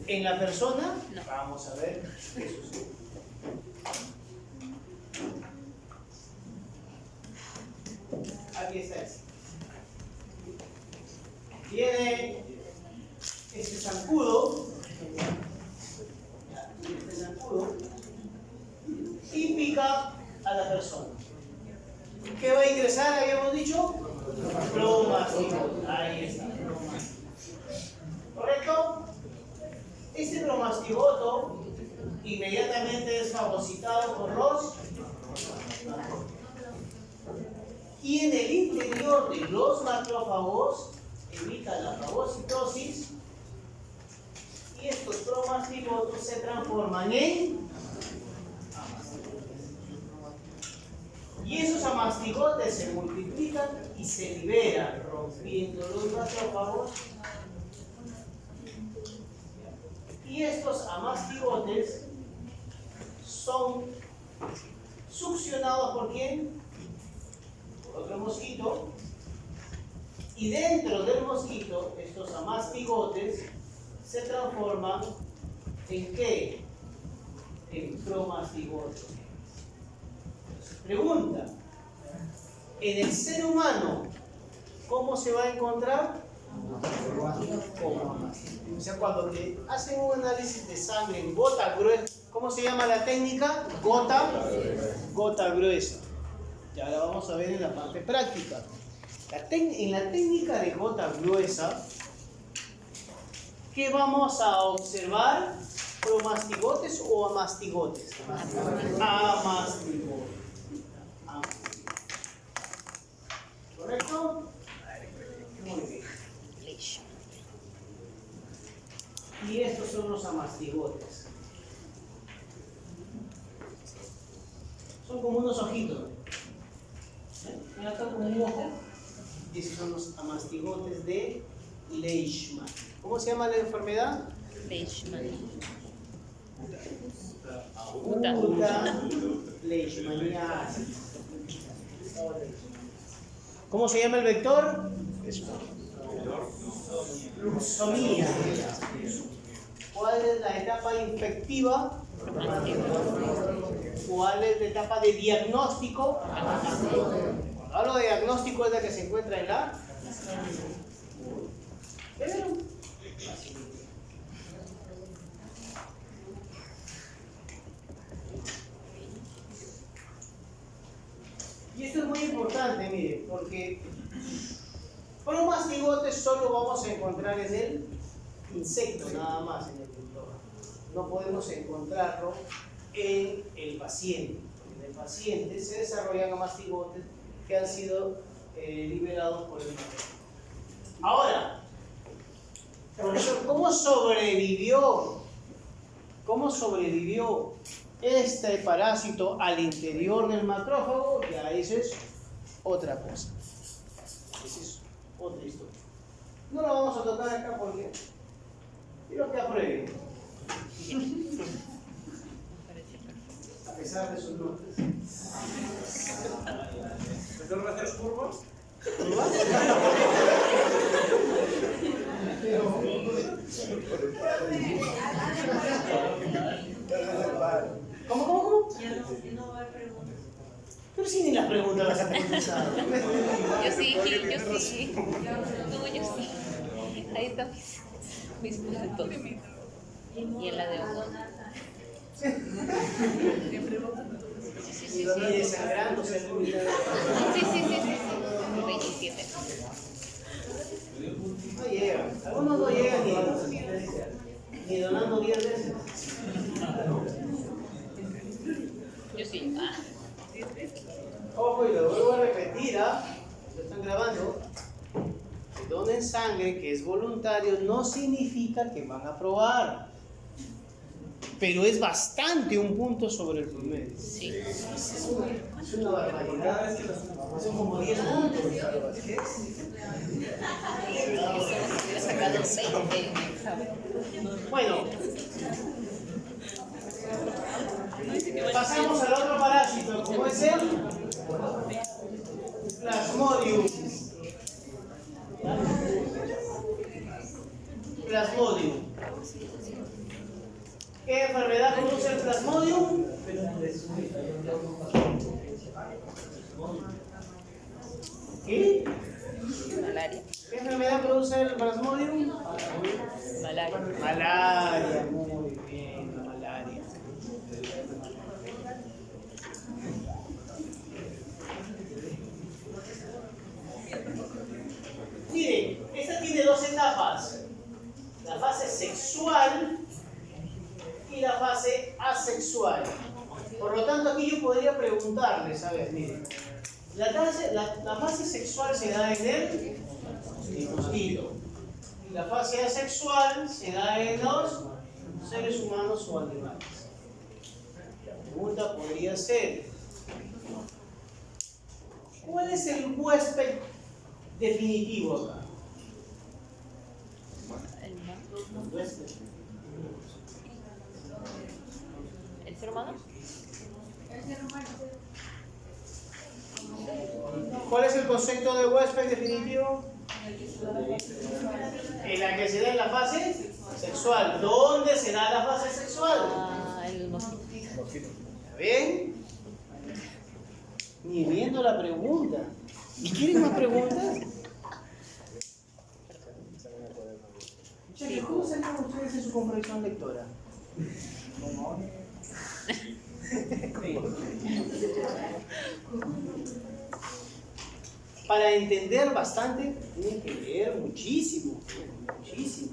en la persona? No. Vamos a ver qué sucede. Aquí está eso. Tiene este zancudo, y pica a la persona. ¿Qué va a ingresar? Habíamos dicho promastigoto. Ahí está. ¿Correcto? Este promastigoto inmediatamente es fagocitado por los y en el interior de los macrófagos evita la fagocitosis y estos promastigotos se transforman en y esos amastigotes se multiplican y se liberan rompiendo los macrófagos y estos amastigotes son succionados ¿por quién? Por otro mosquito y dentro del mosquito estos amastigotes se transforman ¿en qué? el promastigote. Pregunta, en el ser humano, ¿cómo se va a encontrar? Como amastigótico. O sea, cuando te hacen un análisis de sangre en gota gruesa, ¿cómo se llama la técnica? Gota gruesa. Y ahora vamos a ver en la parte práctica. En la técnica de gota gruesa, ¿qué vamos a observar? ¿Promastigotes o amastigotes? Amastigotes. ¿Correcto? Muy bien. Y estos son los amastigotes. Son como unos ojitos. Mira acá como un ojo. Y esos son los amastigotes de Leishman. ¿Cómo se llama la enfermedad? Leishman. Uta leishmaniasis. ¿Cómo se llama el vector? Luxomía. ¿Cuál es la etapa infectiva? ¿Cuál es la etapa de diagnóstico? Cuando hablo de diagnóstico es la que se encuentra en la... Y esto es muy importante, mire, porque promastigotes solo vamos a encontrar en el insecto, nada más en el vector. No podemos encontrarlo en el paciente. En el paciente se desarrollan amastigotes que han sido liberados por el materno. Ahora, profesor, ¿cómo sobrevivió este parásito al interior del macrófago? Ya eso es otra cosa. Esa es otra historia. No la vamos a tocar acá porque quiero que aprueben. A pesar de sus notas. ¿Esto no va a hacer curvas? ¿Cómo? Pero si ni las preguntas las has contestado. Yo sí. No, yo sí. Ahí están mis puntos. Y en la de uno. Sí. Y desangrándose el límite. Sí. 27. No llega. Algunos no llegan ni donando 10 veces. Yo sí. Ojo, y lo vuelvo a repetir, lo están grabando. Que donen sangre, que es voluntario, no significa que van a aprobar. Pero es bastante un punto sobre el promedio. Sí. Es una barbaridad. Son como 10 puntos. Hubiera sacado 20 en examen. Bueno, pasamos al otro parásito, como es el Plasmodium. ¿Qué enfermedad produce el Plasmodium? ¿Qué? Malaria. ¿Qué enfermedad produce el Plasmodium? Malaria. Malaria, muy bien, la malaria. Miren, esta tiene dos etapas. La fase sexual y la fase asexual. Por lo tanto, aquí yo podría preguntarles, a ver, miren. La fase sexual se da en el mosquito. Y la fase asexual se da en los seres humanos o animales. La pregunta podría ser, ¿cuál es el huésped definitivo acá? El huésped. ¿El ser humano? ¿Cuál es el concepto de huésped definitivo? En la que se da en la fase sexual. ¿Dónde se da la fase sexual? El mosquito. ¿Está bien? Ni viendo la pregunta. ¿Y quieren más preguntas? Muchachos, ¿cómo salieron ustedes en su comprensión lectora? Para entender bastante, tienen que leer muchísimo, muchísimo.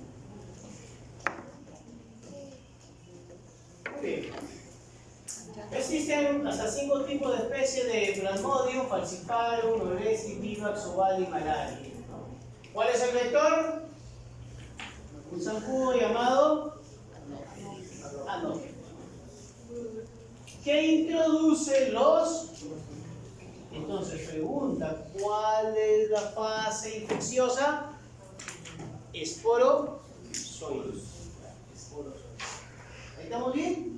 Muy bien. Existen hasta 5 tipos de especies de Plasmodium, Falciparum, Oresis, Vivax, Ovale y Malaria. ¿Cuál es el vector? Un zancudo llamado Anopheles. ¿Qué introduce los? Entonces pregunta, ¿cuál es la fase infecciosa? Esporozoides. ¿Ahí estamos bien?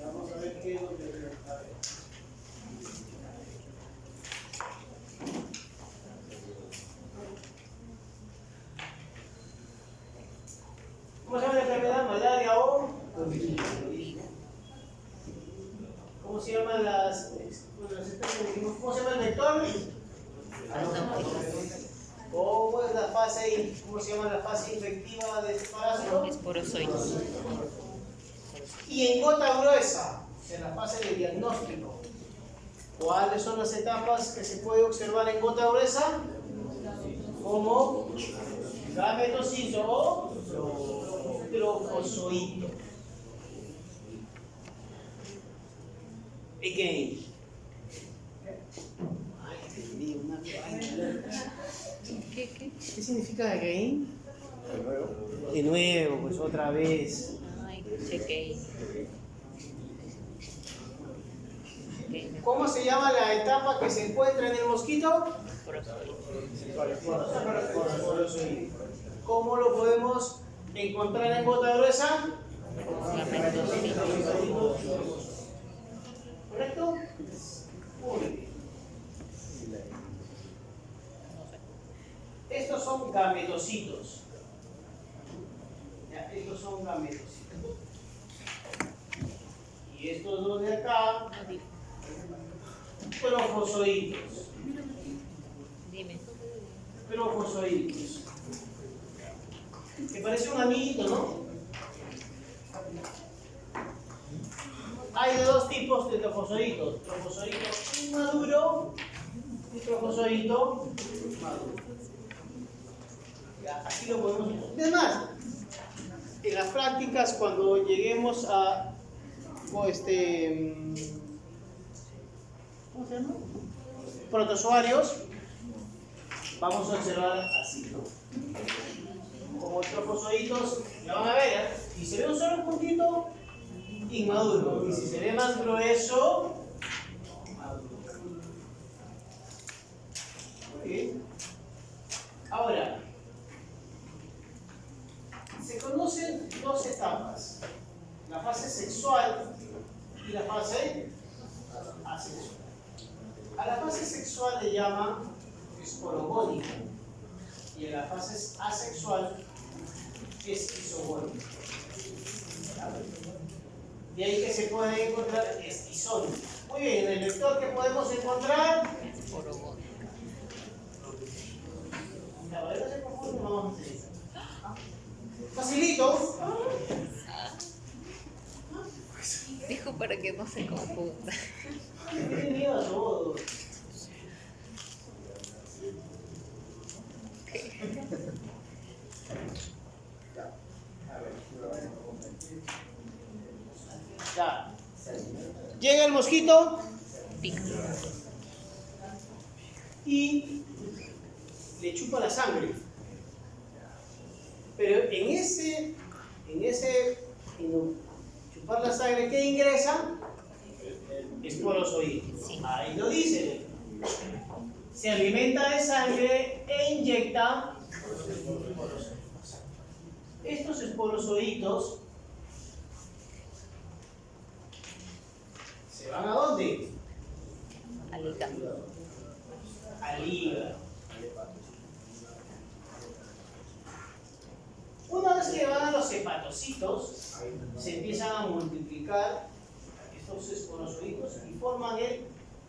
Vamos a ver qué es lo que... A ver. ¿Cómo se llama la enfermedad? ¿Malaria o? ¿Cómo se llaman las especies? ¿Cómo se llama el vector? ¿Cómo es la fase, cómo se llama la fase infectiva de este parásito? Esporozoides. Y en gota gruesa, en la fase de diagnóstico, ¿cuáles son las etapas que se puede observar en gota gruesa? Como gametocisto o trofozoito. Again. Ay, entendí una vaina. ¿Qué significa again? De nuevo, pues otra vez. Ay, chequeé. ¿Cómo se llama la etapa que se encuentra en el mosquito? ¿Cómo lo podemos encontrar en gota gruesa? ¿Correcto? Muy bien. Estos son gametocitos. Ya, estos son gametocitos. Y estos dos de acá, trofozoitos. Dime. Trofozoitos. Que parece un amiguito, ¿no? Hay de dos tipos de trofozoitos. Trofozoito inmaduro y trofozoito maduro. Ya, así lo podemos. Además, en las prácticas, cuando lleguemos a ¿cómo se llama? Protozoarios, vamos a observar así, ¿no? Como trofozoitos, ya van a ver, ¿eh? Si se ve un solo puntito, inmaduro. Y si se ve más grueso, maduro. Muy bien. Ahora, se conocen dos etapas: la fase sexual y la fase asexual. A la fase sexual le llama esporogónica y a la fase asexual es isogónica. De ahí que se puede encontrar estizón. Muy bien, en el vector que podemos encontrar. La verdad se confunde, vamos a hacer esto. Facilito. Dijo para que no se confunda. Tiene miedo a todo. Ya. Llega el mosquito Pica. y le chupa la sangre. Pero en chupar la sangre, ¿qué ingresa? Esporozoides. Sí. Ahí lo dice. Se alimenta de sangre e inyecta esporozoides. Estos esporozoitos se van ¿a dónde? Al hígado. Al hígado. Una vez que van a los hepatocitos, se empiezan a multiplicar estos esporozoitos y forman el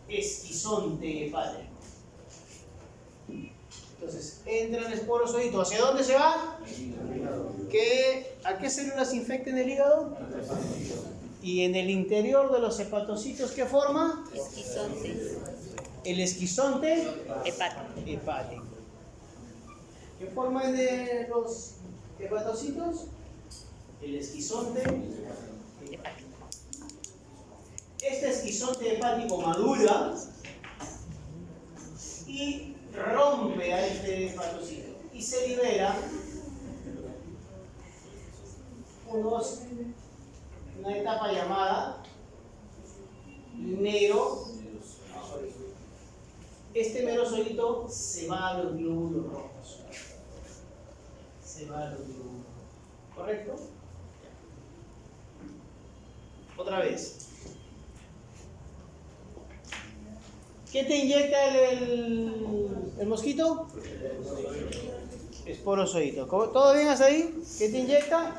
esquizonte hepático. Entonces, entra el esporozoito. ¿Hacia dónde se va? ¿A qué células infecta en el hígado? Y en el interior de los hepatocitos, ¿qué forma? Esquizonte El esquizonte hepático. ¿Qué forma de los hepatocitos? El esquizonte Hepático. Este esquizonte hepático madura y rompe a este hepatocito y se libera una etapa llamada merozoito. Este merozoito se va a los glóbulos rojos. ¿Correcto? Otra vez. ¿Qué te inyecta el mosquito? Esporozoito. ¿Todo bien hasta ahí? ¿Qué te inyecta?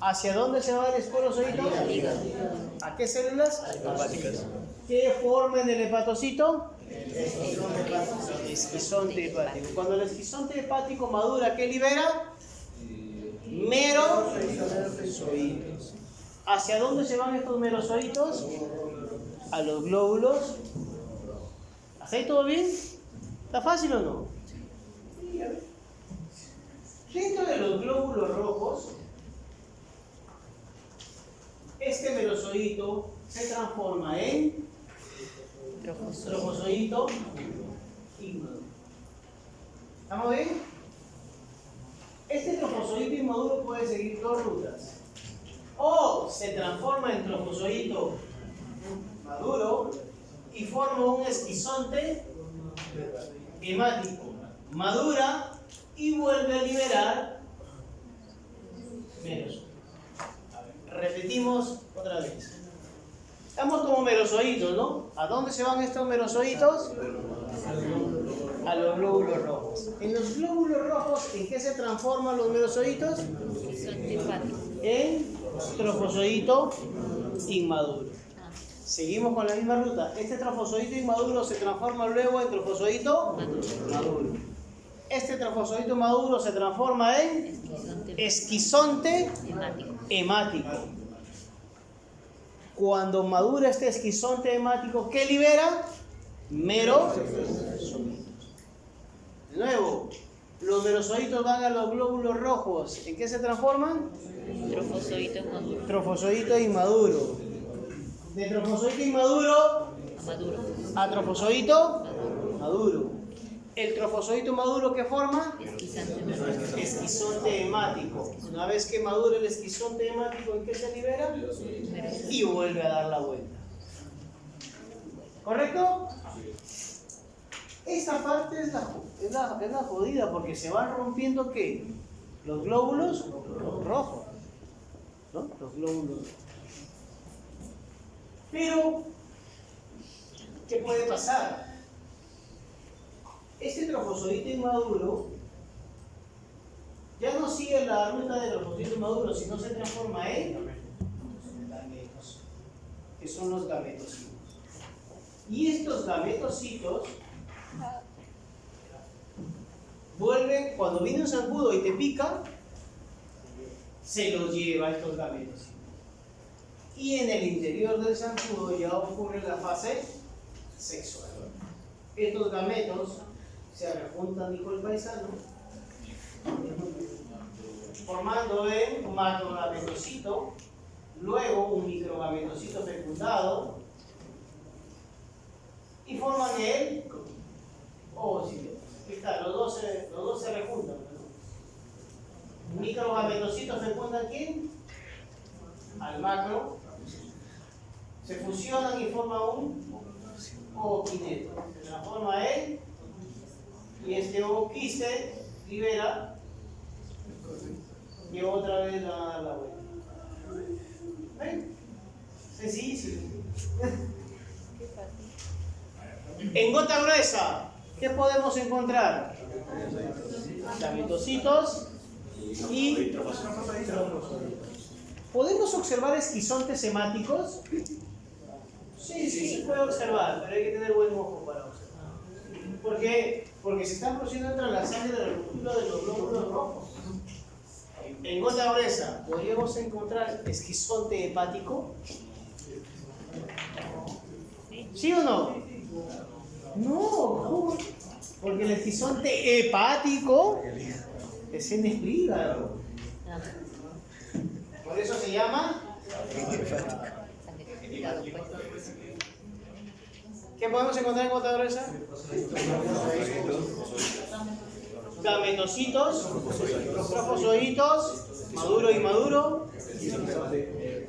¿Hacia dónde se va el esporozoito? ¿A qué células? Hepáticas. ¿Qué forma en el hepatocito? Esquizonte hepático. Cuando el esquizonte hepático madura, ¿qué libera? Merozoitos. ¿Hacia dónde se van estos merozoitos? A los glóbulos. ¿Hasta ahí todo bien? ¿Está fácil o no? Sí, a ver. Dentro de los glóbulos rojos, este merozoito se transforma en trofozoito inmaduro. ¿Estamos bien? Este trofozoito inmaduro puede seguir dos rutas. O se transforma en trofozoito maduro y forma un esquizonte hemático. Madura y vuelve a liberar merozoitos. Repetimos otra vez. Estamos como merozoitos, ¿no? ¿A dónde se van estos merozoitos? A los glóbulos rojos. En los glóbulos rojos, ¿en qué se transforman los merozoitos? Esquizonte hepático. En trofozoito inmaduro. Seguimos con la misma ruta. Este trofozoito inmaduro se transforma luego en trofozoito maduro. Este trofozoito maduro se transforma en esquizonte hemático. Cuando madura este esquizonte hemático, ¿qué libera? Merozoitos. De nuevo, los merozoitos van a los glóbulos rojos. ¿En qué se transforman? Trofozoito maduro. Trofozoito inmaduro. De trofozoito inmaduro Maduro. a trofozoito maduro. El trofozoito maduro, ¿qué forma? Esquizante. Esquizonte hemático. Una vez que madura el esquizonte hemático, ¿en qué se libera? Y vuelve a dar la vuelta. ¿Correcto? Esta parte es la jodida porque se van rompiendo ¿qué? Los glóbulos rojos. ¿No? Los glóbulos rojos. Pero, ¿qué puede pasar? Este trofozoito inmaduro ya no sigue la ruta del trofozoito inmaduro, sino se transforma en gametos, que son los gametocitos. Y estos gametocitos vuelven, cuando viene un zancudo y te pica, se los lleva estos gametocitos. Y en el interior del zancudo ya ocurre la fase sexual. Estos gametos se rejuntan, dijo el paisano, formando un macrogametocito, luego un microgametocito fecundado, y forman el ovocito. Está, los dos se rejuntan. ¿No? Microgametocito fecunda ¿a quién? Al macro. Se fusionan y forman un ovoquineto. Se transforma él y este ovoquiste libera y otra vez da la vuelta. ¿Ven? Sencillísimo. En gota gruesa, ¿qué podemos encontrar? Gametocitos y ¿podemos observar esquizontes hemáticos? Sí, se puede observar, pero hay que tener buen ojo para observar. ¿Por qué? Porque se están produciendo entre la sangre del músculo de los glóbulos rojos. En gota gruesa, ¿podríamos encontrar esquizonte hepático? ¿Sí o no? No, porque el esquizonte hepático es en el hígado. Por eso se llama. ¿Qué podemos encontrar en gota gruesa? Gametocitos, trofozoitos, maduro y maduro.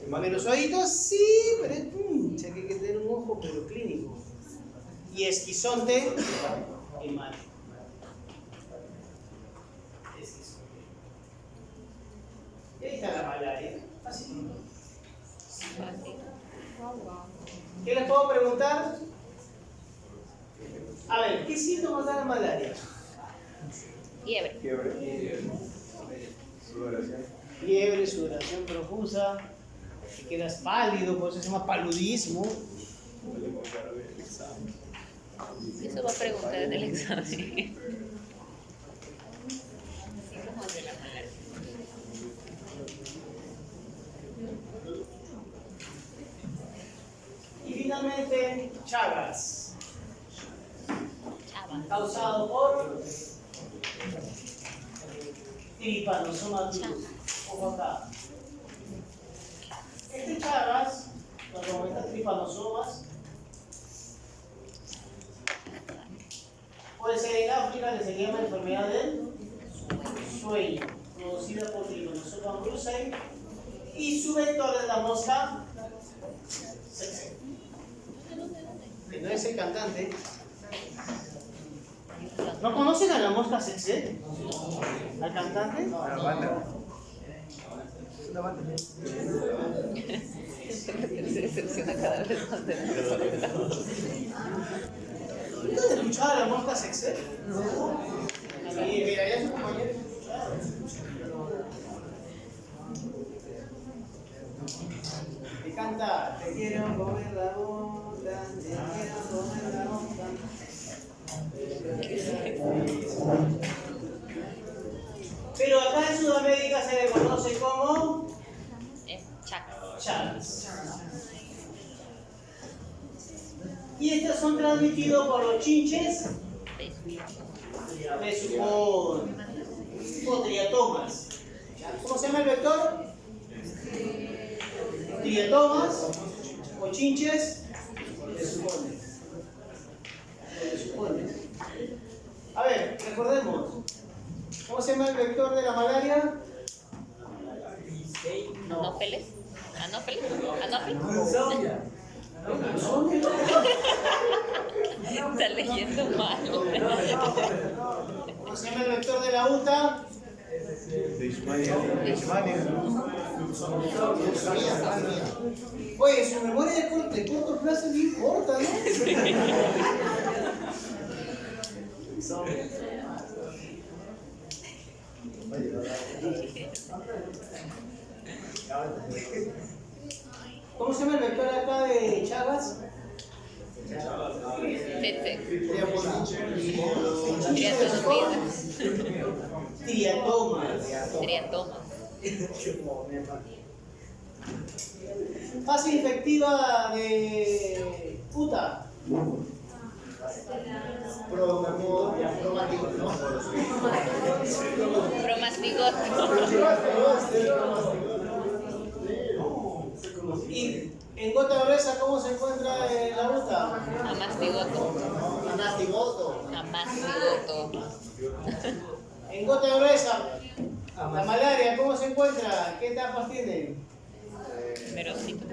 Melanozoitos, sí, pero es hay que tener un ojo, pero clínico. Y esquizonte hemático. Y ahí está la malaria. Fácil. ¿Qué les puedo preguntar? A ver, ¿qué síntomas da la malaria? Fiebre. Fiebre, sudoración profusa, te quedas pálido, por eso se llama paludismo. Eso va a preguntar en el examen. Síntomas de la malaria. Y finalmente, Chagas. Causado por tiripanosoma tuberculosis. Ojo acá. Este Chagas, cuando aumenta tripanosomas, puede ser en África, que se llama enfermedad del sueño, producida por Trypanosoma cruzi, y su vector es la mosca tsetse. Que no es el cantante. ¿No conocen a la mosca tsetse? ¿Al cantante? La banda. Se decepciona cada vez más de nosotros. ¿Nunca has escuchado a la mosca tsetse? No. Sí, mira, ya su compañero escuchado. Te canta, te quiero comer la boca, te quiero comer la boca. Pero acá en Sudamérica se le conoce como Chagas. Y estos son transmitidos por los chinches Besupón o triatomas. ¿Cómo se llama el vector? Triatomas o chinches besupones. A ver, recordemos. ¿Cómo se llama el vector de la malaria? ¿Anófeles? ¿Anófeles? ¿Anófeles? Está leyendo mal. ¿Cómo se llama el vector de la UTA? Oye, su memoria de corto plazo es bien corta, ¿no? ¿Cómo se llama el vector acá de Chagas? Triatomas. Triatomas. Fase infectiva de UTA. Promastigoto. Y en gota gruesa, ¿cómo se encuentra la UTA? Amastigoto. Amastigoto. En gota gruesa, la malaria, ¿cómo se encuentra? ¿Qué etapas tiene? Merocito.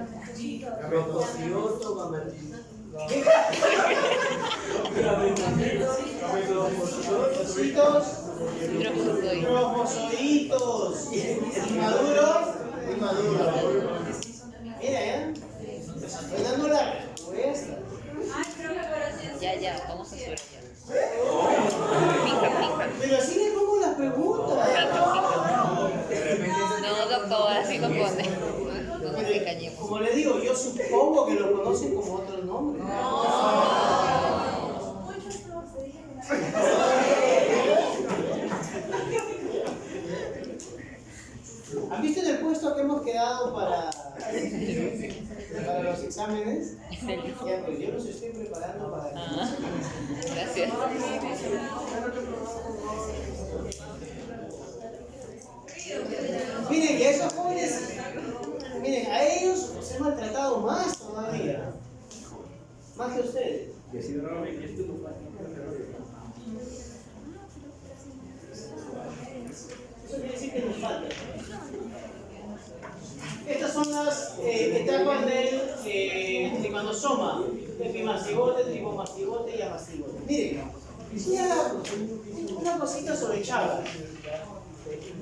Trofozoitos. Inmaduros. Mira, ¿ya? Estoy dando la respuesta. Ya, vamos a subrayar. Fija. Pero así le pongo las preguntas. Fija. engañemos. como les digo, yo supongo que lo conocen como otro nombre. ¿Han visto en el puesto que hemos quedado para los exámenes? Ya, pues yo los estoy preparando para los exámenes. Gracias. Miren, que esos jóvenes, miren, a ellos los he maltratado más todavía. Más que a ustedes. Eso quiere decir que nos falta. Estas son las etapas del tripanosoma, epimastigote, tripomastigote y amastigote. Miren, una cosita sobre Chagas.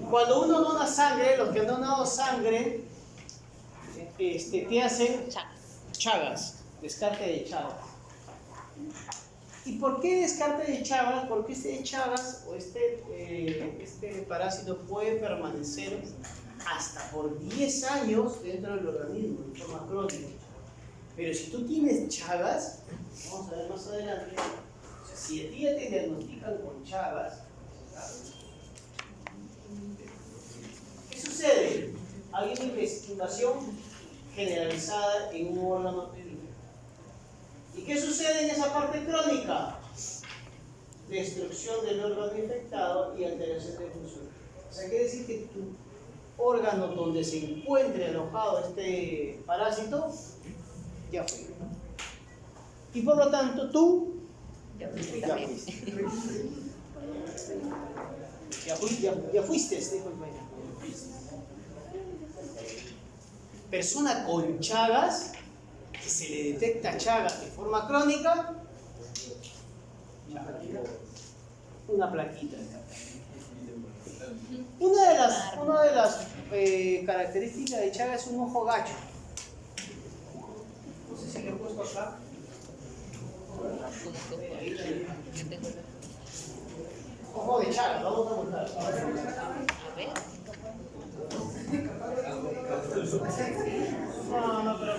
Cuando uno dona sangre, los que han donado sangre, te hacen Chagas, descarte de Chagas. ¿Y por qué descarte de Chagas? Porque este Chagas o este parásito puede permanecer hasta por 10 años dentro del organismo de forma crónica. Pero si tú tienes Chagas, vamos a ver más adelante, o sea, si a ti ya te diagnostican con Chagas, ¿qué sucede? Hay una investigación generalizada en un órgano periférico. ¿Y qué sucede en esa parte crónica? Destrucción del órgano infectado y alteración de función. O sea, quiere decir que tu órgano donde se encuentre alojado este parásito ya fue. Y por lo tanto tú ya fuiste, dijo el médico. Persona con Chagas, que se le detecta Chagas de forma crónica, una plaquita. Una de las características de Chagas es un ojo gacho. No sé si lo he puesto acá. Ojo de Chagas, vamos a mostrar. A ver. No, pero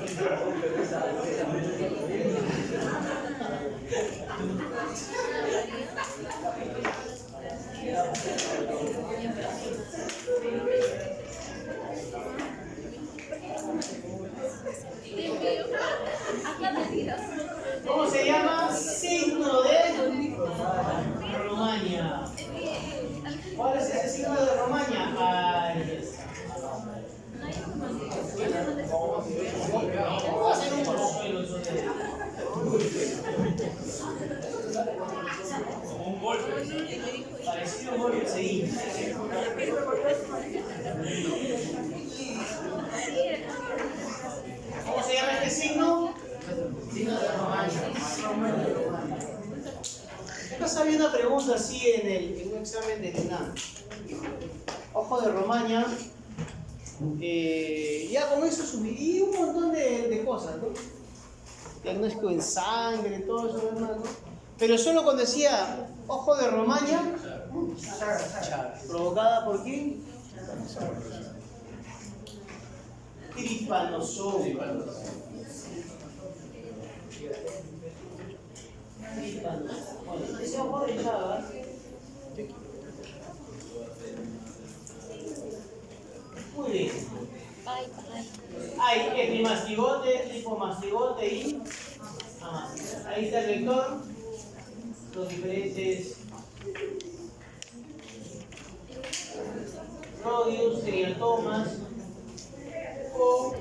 ¿cómo se llama? Signo de Romaña. ¿Cuál es ese signo de Romaña? Ahí está. Vamos a hacer un consuelo eso de... Como un golpe. Parecido a un golpe, sí. ¿Cómo se llama este signo? Signo de Romaña. Acá había una pregunta así en un examen de UNAM. Ojo de Romaña. Ya con eso subí un montón de cosas, ¿no? Diagnóstico en sangre, todo eso demás, ¿no? Pero solo cuando decía ojo de Romaña, ¿provocada por quién? Tripanosoma. Bueno, ese ojo de Chagas. Muy bien. Hay epimastigote, tripomastigote y amastigote. Ahí está el vector, los diferentes rodios, triatomas o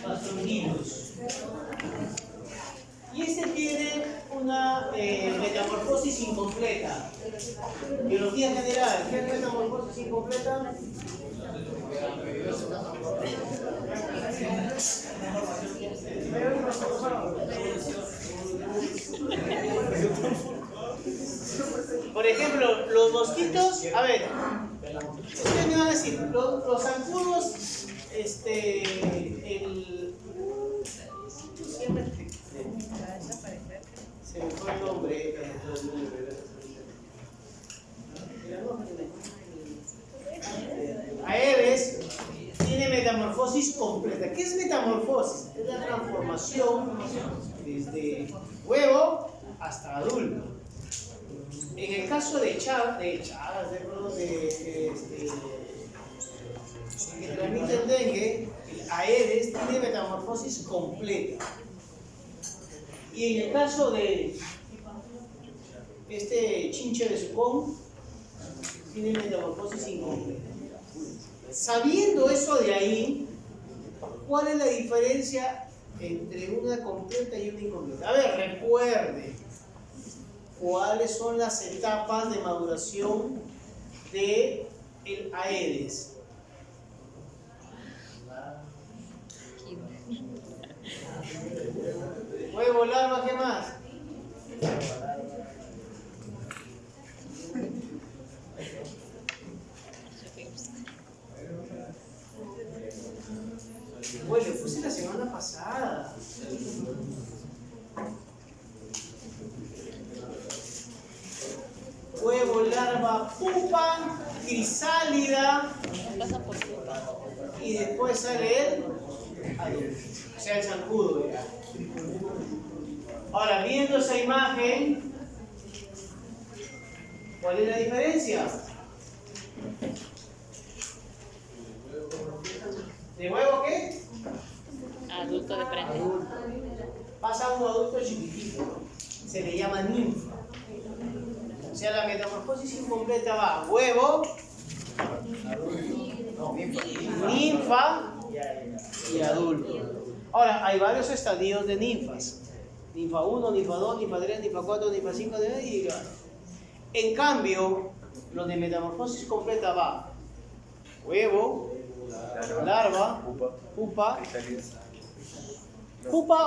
bastronvirus. Y este tiene una metamorfosis incompleta. Biología general, ¿qué es metamorfosis incompleta? Por ejemplo, los mosquitos, a ver, ustedes me van a decir, los zancudos, se me fue el nombre, Aedes tiene metamorfosis completa. completa. ¿Qué es metamorfosis? Es la transformación desde huevo hasta adulto. En el caso de Chagas, que transmite el dengue, el Aedes tiene metamorfosis completa. Y en el caso de este chinche de Sucón, tiene metamorfosis incompleta. Sabiendo eso de ahí, ¿cuál es la diferencia entre una completa y una incompleta? A ver, recuerde, ¿cuáles son las etapas de maduración del Aedes? Huevo, larva, ¿qué más? Bueno, le puse la semana pasada. Huevo, larva, pupa, crisálida. Y después sale el adulto, o sea, el zancudo. ¿Verdad? Ahora, viendo esa imagen, ¿cuál es la diferencia? ¿De huevo qué? Adulto de frente. Pasa a un adulto chiquitito, ¿no? Se le llama ninfa. O sea, la metamorfosis incompleta va huevo, ninfa y adulto. Ahora, hay varios estadios de ninfas. Ninfa 1, ninfa 2, ninfa 3, ninfa 4, ninfa 5, y en cambio, lo de metamorfosis completa va huevo, larva, pupa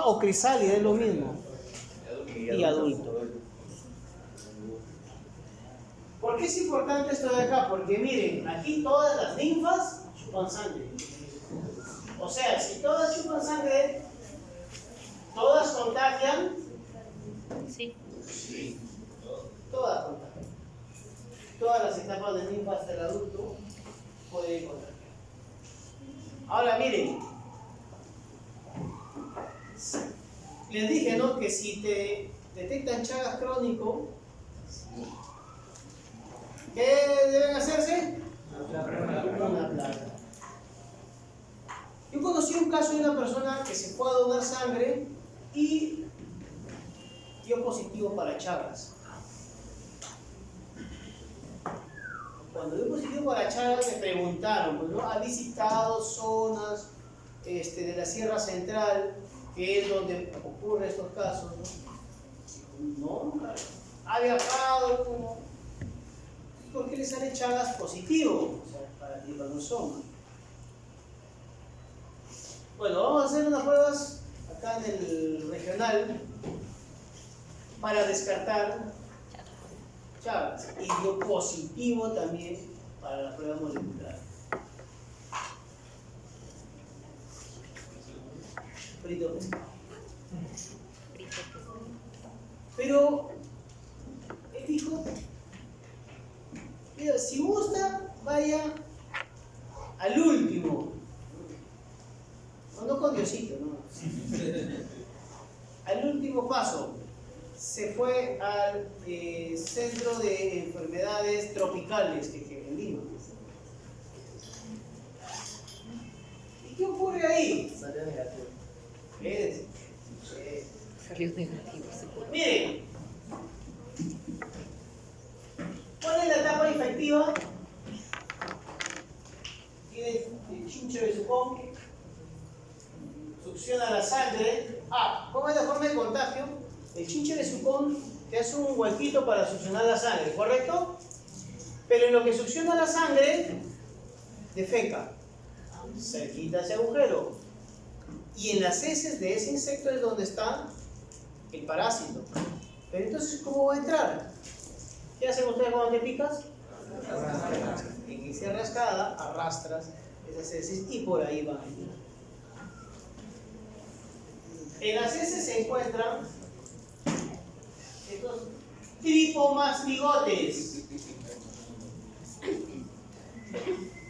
o crisálida, es lo mismo, y adulto. ¿Por qué es importante esto de acá? Porque miren, aquí todas las ninfas chupan sangre. O sea, si todas chupan sangre, ¿todas contagian? Sí. Sí. Todas contagian. Todas las etapas de ninfa hasta el adulto pueden contagiar. Ahora miren, les dije, ¿no?, que si te detectan Chagas crónico, ¿qué deben hacerse? Una placa. Yo conocí un caso de una persona que se fue a donar sangre y dio positivo para Chagas. Cuando dio positivo para Chagas me preguntaron, pues, ¿no?, ¿ha visitado zonas de la Sierra Central, que es donde ocurren estos casos? No, nunca. ¿Ha viajado? ¿Cómo? ¿Por qué le sale Chagas positivo? O sea, para el tiranosoma. Bueno, vamos a hacer unas pruebas acá en el regional para descartar Chagas. Y dio positivo también para la prueba molecular. Frito. Pero él dijo, mira, si gusta, vaya al último. No con Diosito, no. Al último paso. Se fue al Centro de Enfermedades Tropicales que queda en Lima. ¿Y qué ocurre ahí? Salió negativo. ¿Ves? Salió negativo, seguro. Miren, ¿cuál es la etapa infectiva? Tiene el chinche de Sucón, succiona la sangre. ¿Cómo es la forma de contagio? El chinche de Sucón te hace un huequito para succionar la sangre, ¿correcto? Pero en lo que succiona la sangre, defeca. Cerquita ese agujero. Y en las heces de ese insecto es donde está el parásito. Pero entonces, ¿cómo va a entrar? ¿Qué hacen ustedes cuando te picas? En esa rascada arrastras esas heces y por ahí va. En las heces se encuentran estos tripomastigotes.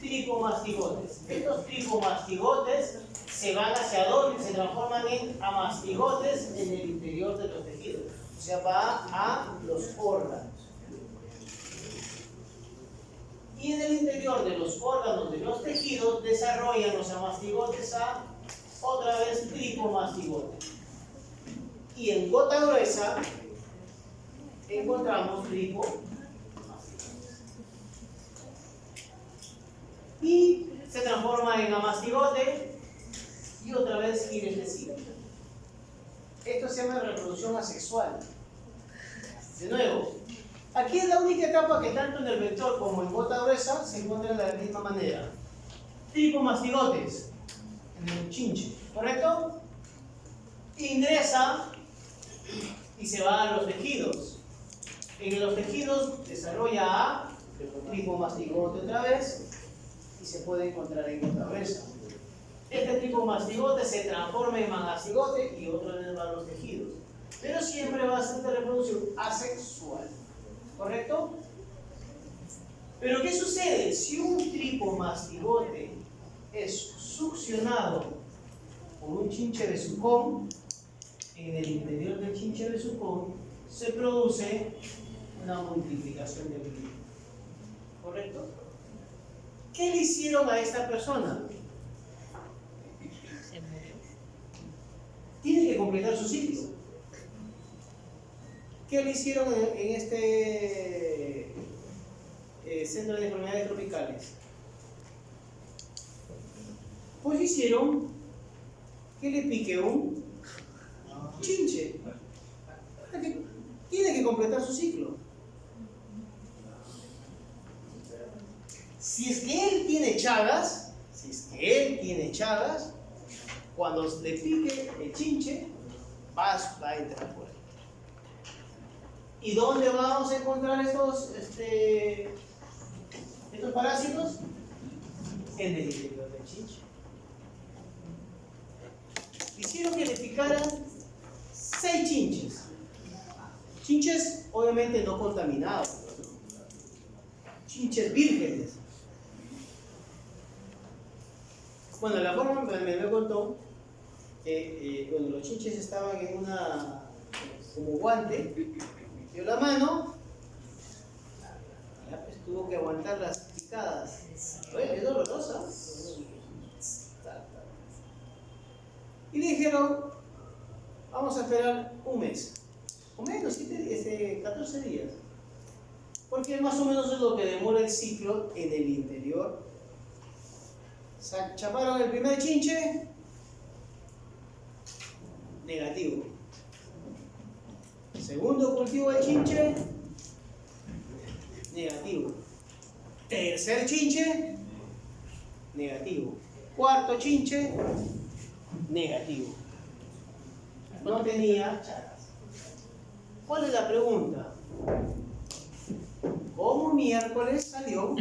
Tripomastigotes. Estos tripomastigotes se van hacia dónde, se transforman en amastigotes en el interior de los tejidos. O sea, va a los órganos. Y en el interior de los órganos de los tejidos desarrollan los amastigotes a otra vez tripomastigote. Y en gota gruesa encontramos tripomastigotes. Y se transforma en amastigote y otra vez gires de ciclo. Esto se llama reproducción asexual. De nuevo, aquí es la única etapa que tanto en el vector como en gota gruesa se encuentra de la misma manera. Tripomastigotes en el chinche, ¿correcto? Ingresa y se va a los tejidos. En los tejidos desarrolla a tripomastigote otra vez y se puede encontrar en gota gruesa. Este tripomastigote se transforma en magastigote y otra vez va a los tejidos. Pero siempre va a ser de reproducción asexual. ¿Correcto? Pero ¿qué sucede? Si un tripomastigote es succionado por un chinche besucón, en el interior del chinche besucón se produce una multiplicación de glúteos. ¿Correcto? ¿Qué le hicieron a esta persona? Tiene que completar su ciclo. ¿Qué le hicieron en este centro de enfermedades tropicales? Pues hicieron que le pique un chinche. Tiene que completar su ciclo. Si es que él tiene chagas, cuando le pique el chinche, va a entrar por ahí. ¿Y dónde vamos a encontrar estos parásitos? En el interior del chinche. Hicieron que le picaran 6 chinches. Chinches obviamente no contaminados. Chinches vírgenes. Bueno, la forma me lo contó que cuando los chinches estaban en una como guante, dio la mano, ya pues tuvo que aguantar las picadas. Oye, es dolorosa. Y le dijeron, vamos a esperar un mes, o menos, 14 días, porque más o menos es lo que demora el ciclo en el interior. Chaparon el primer chinche, negativo. Segundo cultivo de chinche, negativo. Tercer chinche, negativo. Cuarto chinche, negativo. No tenía chagas. ¿Cuál es la pregunta? ¿Cómo miércoles salió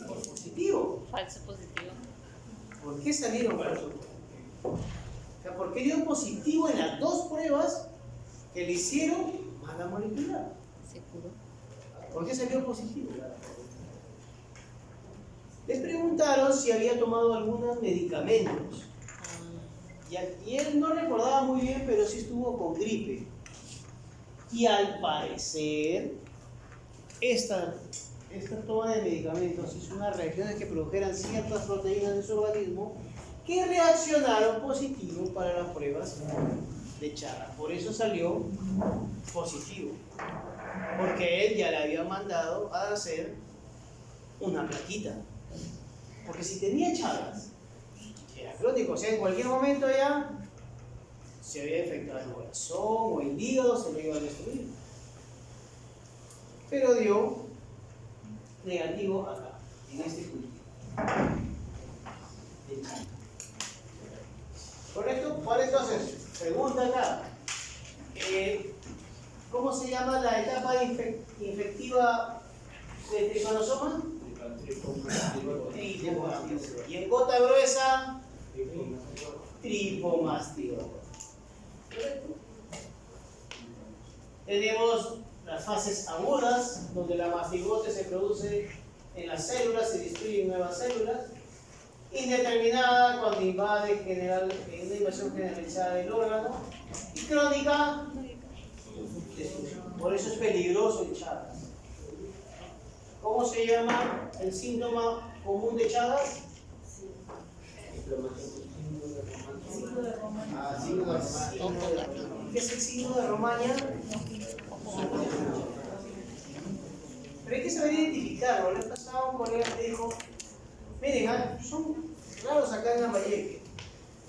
positivo? Falso positivo. ¿Por qué salieron falsos? O sea, ¿por qué dio positivo en las 2 pruebas que le hicieron mala molecular? Seguro. ¿Por qué salió positivo? Les preguntaron si había tomado algunos medicamentos. Y él no recordaba muy bien, pero sí estuvo con gripe. Y al parecer, esta toma de medicamentos hizo unas reacciones que produjeran ciertas proteínas en su organismo que reaccionaron positivo para las pruebas de Chagas. Por eso salió positivo. Porque él ya le había mandado a hacer una plaquita. Porque si tenía Chagas, era crónico, o sea, en cualquier momento ya se había infectado el corazón o el hígado, se lo iba a destruir. Pero dio negativo acá, en este cultivo. ¿Correcto? ¿Cuál entonces? Pregunta acá. ¿Cómo se llama la etapa infectiva del tripanosoma? Tripomastigote. Y en gota gruesa, tripomastigote. ¿Correcto? Tenemos las fases agudas, donde la mastigote se produce en las células, se destruyen nuevas células. indeterminada cuando invade una invasión generalizada del órgano, y crónica, por eso es peligroso el Chagas. ¿Cómo se llama el síntoma común de Chagas? ¿Qué es el signo de Romaña? Pero hay que saber identificarlo. Le he pasado a un colega que dijo, miren, son raros acá en Lambayeque.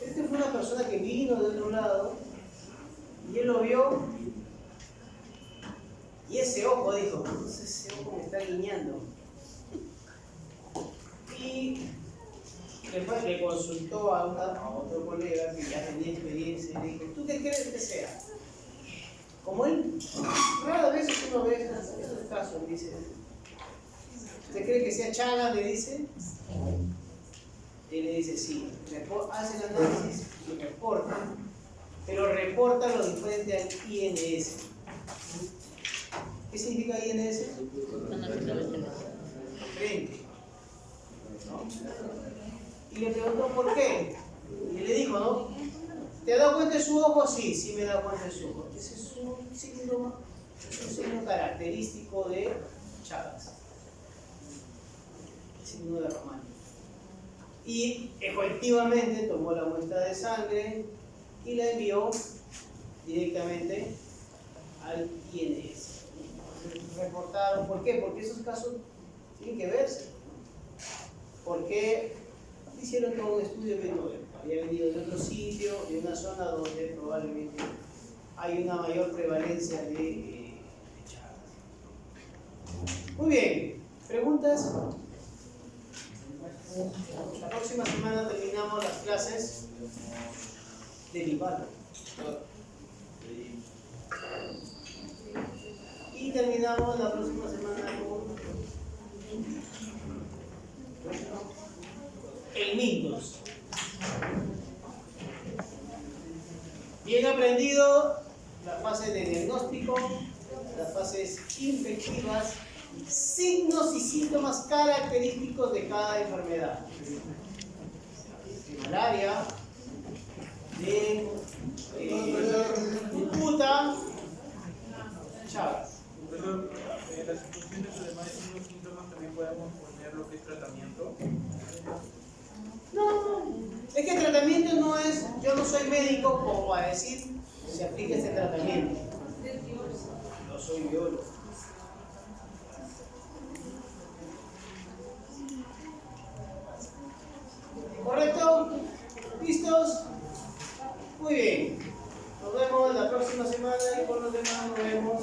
Este fue una persona que vino de otro lado y él lo vio y ese ojo dijo, ese ojo me está guiñando. Y después le consultó a otro colega que ya tenía experiencia y le dijo, ¿tú qué crees que sea? Como él, rara vez uno ve estos casos, dice, ¿usted cree que sea Chagas? Le dice. Y le dice, sí, hace el análisis y reporta, pero reporta lo diferente al INS. ¿Qué significa INS? Frente. ¿No? Y le preguntó por qué. Y le dijo, ¿no? ¿Te has dado cuenta de su ojo? Sí, sí me he dado cuenta de su ojo. Ese es un signo característico de Chagas. El signo de Romaña. Y efectivamente tomó la muestra de sangre y la envió directamente al INS. Reportaron, ¿por qué? Porque esos casos tienen que verse. Porque hicieron todo un estudio que no había venido de otro sitio, de una zona donde probablemente hay una mayor prevalencia de Chagas. Muy bien, ¿preguntas? La próxima semana terminamos las clases de Limbano. Y terminamos la próxima semana con el Mindos. Bien aprendido la fase de diagnóstico, las fases infectivas, signos y síntomas característicos de cada enfermedad. De malaria, de puta, Chagas. Profesor, las instituciones además de signos síntomas también podemos poner lo que es tratamiento. No, es que el tratamiento no es, yo no soy médico como para decir se aplica este tratamiento. No soy biólogo. ¿Correcto? ¿Listos? Muy bien. Nos vemos la próxima semana y por los demás nos vemos